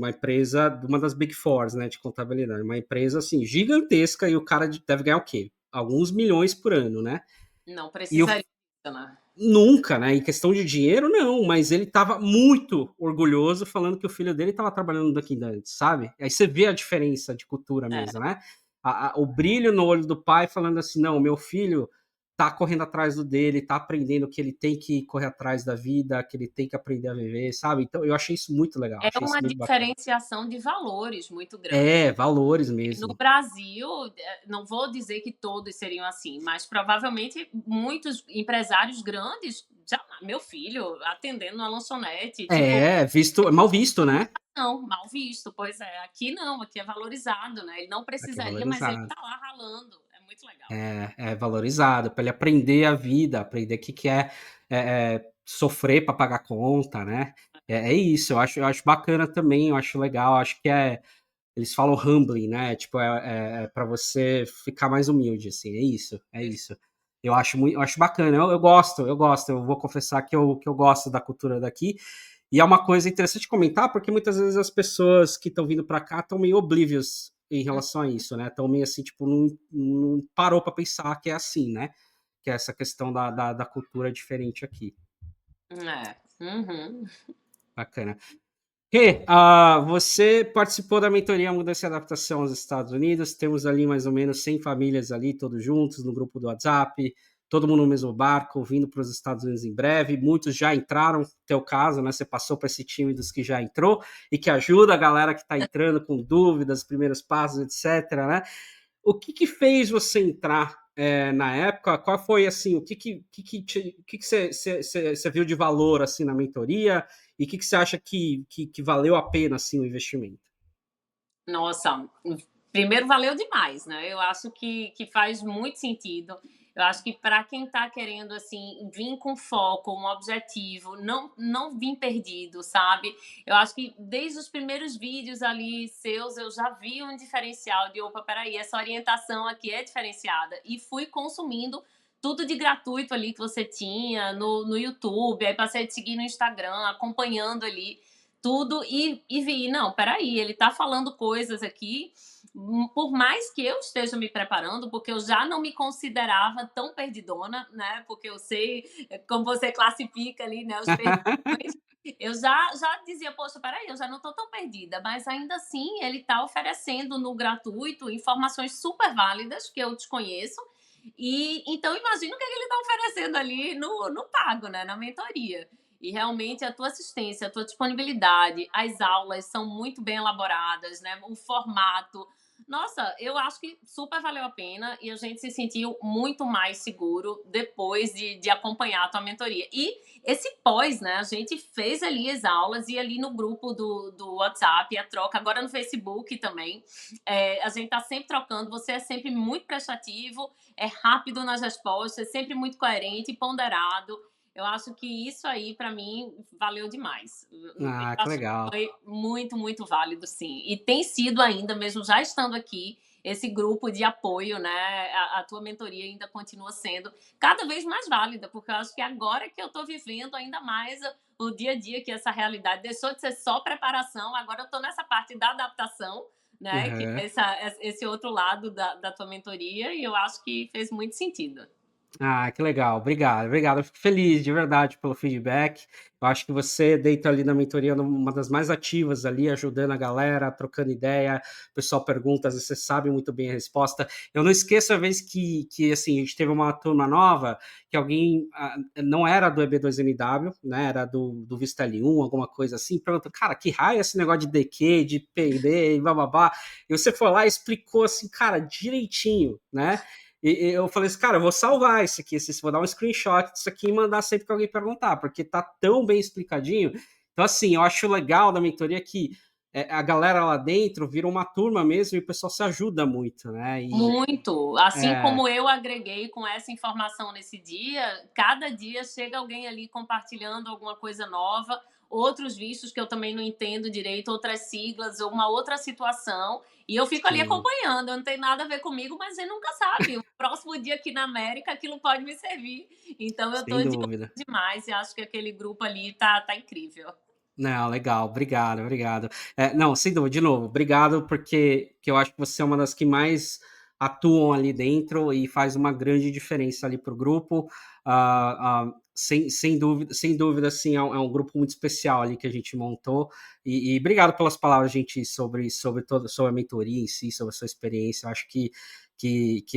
S2: uma das Big Fours, né, de contabilidade, uma empresa assim gigantesca e o cara deve ganhar o quê? Alguns milhões por ano, né?
S1: Não
S2: E o
S1: precisaria, né?
S2: nunca, né? Em questão de dinheiro, não, mas ele estava muito orgulhoso falando que o filho dele estava trabalhando no Dunkin' Donuts, sabe? Aí você vê a diferença de cultura
S1: É.
S2: mesmo, né? O brilho no olho do pai falando assim, não, meu filho tá correndo atrás do dele, tá aprendendo que ele tem que correr atrás da vida, que ele tem que aprender a viver, sabe? Então eu achei isso muito legal,
S1: É
S2: achei isso
S1: uma
S2: muito bacana.
S1: diferenciação de valores muito grande.
S2: Valores
S1: No
S2: mesmo.
S1: Brasil, não vou dizer que todos seriam assim, mas provavelmente muitos empresários grandes, já, meu filho, atendendo na lanchonete, tipo,
S2: É mal visto, né?
S1: não, mal visto, pois é. Aqui não, aqui é valorizado, né? Ele não
S2: Aqui é
S1: precisaria, mas ele
S2: valorizado.
S1: tá lá ralando. É muito legal.
S2: É valorizado para ele aprender a vida, aprender o que que sofrer para pagar conta, né. É isso, eu acho bacana também, eu acho legal, acho que eles falam humbling, né, tipo, pra você ficar mais humilde, assim, é isso, é isso. Eu acho bacana, eu gosto, eu vou confessar que eu gosto da cultura daqui, e é uma coisa interessante comentar, porque muitas vezes as pessoas que estão vindo para cá estão meio oblivious em relação a isso, né? Estão meio assim, tipo, não parou para pensar que é assim, né? Que é essa questão da cultura diferente aqui.
S1: É. Uhum.
S2: Bacana. Você participou da mentoria Mudança e Adaptação aos Estados Unidos. Temos ali mais ou menos 100 famílias ali, todos juntos, no grupo do WhatsApp, todo mundo no mesmo barco, vindo para os Estados Unidos em breve. Muitos já entraram, teu caso, né? Você passou para esse time dos que já entrou e que ajuda a galera que está entrando com dúvidas, primeiros passos, etc, né? O que fez você entrar na época? Qual foi assim? O que você viu de valor assim na mentoria? E o que você acha que valeu a pena assim o investimento?
S1: Nossa, primeiro valeu demais, né? Eu acho que faz muito sentido. Eu acho que para quem está querendo assim vir com foco, um objetivo, não vir perdido, sabe? Eu acho que desde os primeiros vídeos ali seus eu já vi um diferencial de opa, peraí, essa orientação aqui é diferenciada e fui consumindo tudo de gratuito ali que você tinha no YouTube, aí passei a te seguir no Instagram, acompanhando ali tudo e vi, não, peraí, ele tá falando coisas aqui, por mais que eu esteja me preparando, porque eu já não me considerava tão perdidona, né? Porque eu sei como você classifica ali, né, os perdidões. Eu já dizia, poxa, peraí, eu já não tô tão perdida, mas ainda assim ele tá oferecendo no gratuito informações super válidas que eu desconheço. E então imagina o que ele está oferecendo ali no pago, né, na mentoria. E realmente a tua assistência, a tua disponibilidade, as aulas são muito bem elaboradas, né? O formato. Nossa, eu acho que super valeu a pena e a gente se sentiu muito mais seguro depois de acompanhar a tua mentoria. E esse pós, né? A gente fez ali as aulas e ali no grupo do WhatsApp, a troca, agora no Facebook também. A gente tá sempre trocando, você é sempre muito prestativo, é rápido nas respostas, é sempre muito coerente e ponderado. Eu acho que isso aí, para mim, valeu demais. Eu
S2: Ah, que
S1: acho que
S2: legal.
S1: foi muito, muito válido, sim. E tem sido ainda, mesmo já estando aqui, esse grupo de apoio, né? A tua mentoria ainda continua sendo cada vez mais válida, porque eu acho que agora que eu estou vivendo ainda mais o dia a dia, que essa realidade deixou de ser só preparação, agora eu estou nessa parte da adaptação, né? Que
S2: Aham.
S1: é esse outro lado da tua mentoria, e eu acho que fez muito sentido.
S2: Ah, que legal. Obrigado, obrigado. Eu fico feliz de verdade pelo feedback. Eu acho que você deita ali na mentoria uma das mais ativas ali, ajudando a galera, trocando ideia. O pessoal pergunta, às vezes você sabe muito bem a resposta. Eu não esqueço a vez que assim, a gente teve uma turma nova, que alguém não era do EB2NW, né? Era do Vista L1, alguma coisa assim. Perguntou, cara, que raio é esse negócio de DQ, de PD e bababá. E você foi lá e explicou assim, cara, direitinho, né? E eu falei assim, cara, eu vou salvar isso aqui, assim, vou dar um screenshot disso aqui e mandar sempre que alguém perguntar, porque tá tão bem explicadinho. Então, assim, eu acho legal da mentoria que a galera lá dentro vira uma turma mesmo e o pessoal se ajuda muito, né? E
S1: Muito. Assim
S2: é,
S1: como eu agreguei com essa informação nesse dia, cada dia chega alguém ali compartilhando alguma coisa nova, outros vistos que eu também não entendo direito, outras siglas, ou uma outra situação, e eu fico ali
S2: sim,
S1: acompanhando. Não tem nada a ver comigo, mas você nunca sabe. O próximo dia aqui na América, aquilo pode me servir. Então eu
S2: sem
S1: tô de
S2: dúvida.
S1: demais e acho que aquele grupo ali tá incrível.
S2: Não, legal, obrigado, obrigado. Não, sem dúvida, de novo, obrigado, porque que eu acho que você é uma das que mais atuam ali dentro e faz uma grande diferença ali para o grupo. Sem dúvida, sim, é um grupo muito especial ali que a gente montou. E obrigado pelas palavras, gente, sobre a mentoria em si, sobre a sua experiência. Eu acho que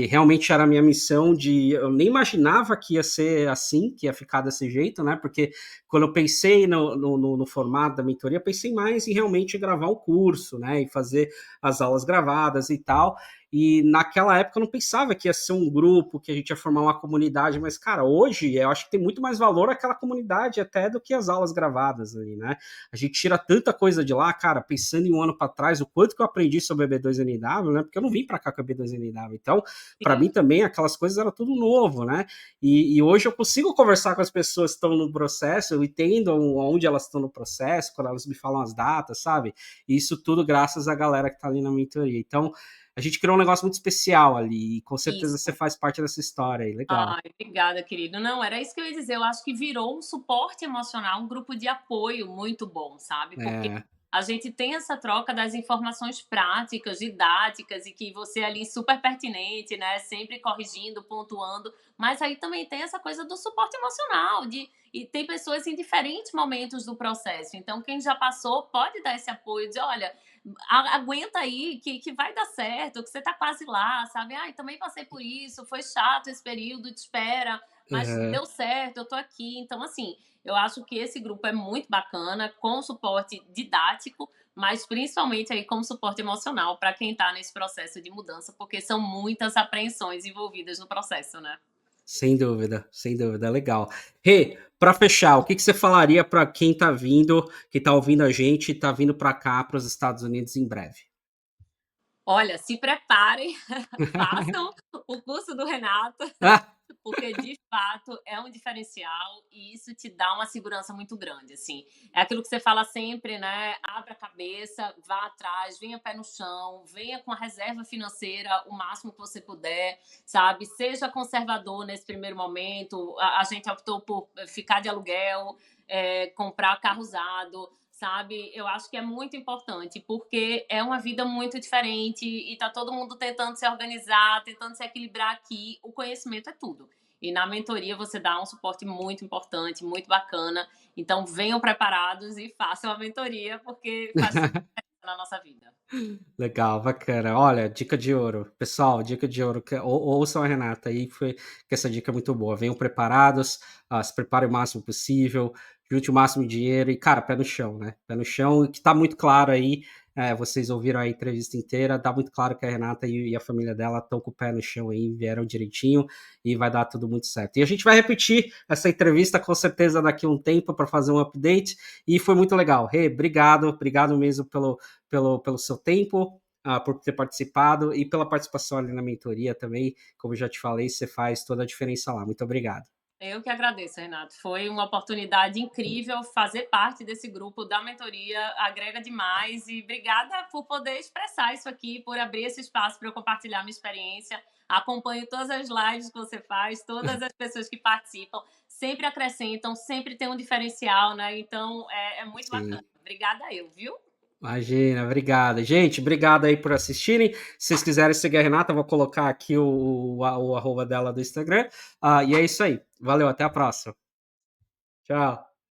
S2: realmente era a minha missão de. Eu nem imaginava que ia ser assim, que ia ficar desse jeito, né? Porque quando eu pensei no formato da mentoria, pensei mais em realmente gravar um curso, né? E fazer as aulas gravadas e tal. E naquela época eu não pensava que ia ser um grupo, que a gente ia formar uma comunidade, mas, cara, hoje eu acho que tem muito mais valor aquela comunidade até do que as aulas gravadas ali, né? A gente tira tanta coisa de lá, cara, pensando em um ano para trás, o quanto que eu aprendi sobre a B2NW, né? Porque eu não vim para cá com a B2NW. Então, para
S1: Sim.
S2: mim também, aquelas coisas eram tudo novo, né? E hoje eu consigo conversar com as pessoas que estão no processo, eu entendo onde elas estão no processo, quando elas me falam as datas, sabe? E isso tudo graças à galera que está ali na mentoria. Então, a gente criou um negócio muito especial ali, e com certeza você
S1: Isso.
S2: faz parte dessa história aí, legal.
S1: Ai, obrigada, querido. Não, era isso que eu ia dizer. Eu acho que virou um suporte emocional, um grupo de apoio muito bom, sabe? Porque
S2: É,
S1: a gente tem essa troca das informações práticas, didáticas, e que você ali super pertinente, né? Sempre corrigindo, pontuando. Mas aí também tem essa coisa do suporte emocional, e tem pessoas em diferentes momentos do processo. Então, quem já passou pode dar esse apoio de, olha, aguenta aí que vai dar certo, que você tá quase lá, sabe? Ai, também passei por isso, foi chato esse período de espera, mas
S2: uhum.
S1: deu certo, eu tô aqui. Então, assim, eu acho que esse grupo é muito bacana, com suporte didático, mas principalmente aí como suporte emocional para quem está nesse processo de mudança, porque são muitas apreensões envolvidas no processo, né?
S2: Sem dúvida, legal. Rê, para fechar, o que que você falaria para quem tá vindo, que tá ouvindo a gente e tá vindo para cá, para os Estados Unidos em breve?
S1: Olha, se preparem, façam o curso do Renato,
S2: Ah,
S1: porque de fato é um diferencial e isso te dá uma segurança muito grande, assim. É aquilo que você fala sempre, né? Abra a cabeça, vá atrás, venha pé no chão, venha com a reserva financeira o máximo que você puder, sabe? Seja conservador nesse primeiro momento. A gente optou por ficar de aluguel, comprar carro usado, sabe? Eu acho que é muito importante, porque é uma vida muito diferente e tá todo mundo tentando se organizar, tentando se equilibrar aqui. O conhecimento é tudo. E na mentoria você dá um suporte muito importante, muito bacana. Então venham preparados e façam a mentoria, porque faz toda a diferença na nossa vida.
S2: Legal, bacana. Olha, dica de ouro. Pessoal, dica de ouro. Ouçam a Renata aí, que essa dica é muito boa. Venham preparados, se preparem o máximo possível, junte o máximo de dinheiro e, cara, pé no chão, né? Pé no chão, que tá muito claro aí. Vocês ouviram a entrevista inteira, tá muito claro que a Renata e a família dela estão com o pé no chão aí, vieram direitinho e vai dar tudo muito certo. E a gente vai repetir essa entrevista com certeza daqui a um tempo para fazer um update e foi muito legal. Rê, obrigado mesmo pelo seu tempo, por ter participado e pela participação ali na mentoria também. Como eu já te falei, você faz toda a diferença lá. Muito obrigado.
S1: Eu que agradeço, Renato. Foi uma oportunidade incrível fazer parte desse grupo da mentoria, agrega demais e obrigada por poder expressar isso aqui, por abrir esse espaço para eu compartilhar minha experiência. Acompanho todas as lives que você faz, todas as pessoas que participam, sempre acrescentam, sempre tem um diferencial, né? Então é muito
S2: Sim.
S1: bacana. Obrigada eu, viu?
S2: Imagina, obrigado. Gente, obrigado aí por assistirem. Se vocês quiserem seguir a Renata, eu vou colocar aqui o arroba dela do Instagram. E é isso aí. Valeu, até a próxima. Tchau.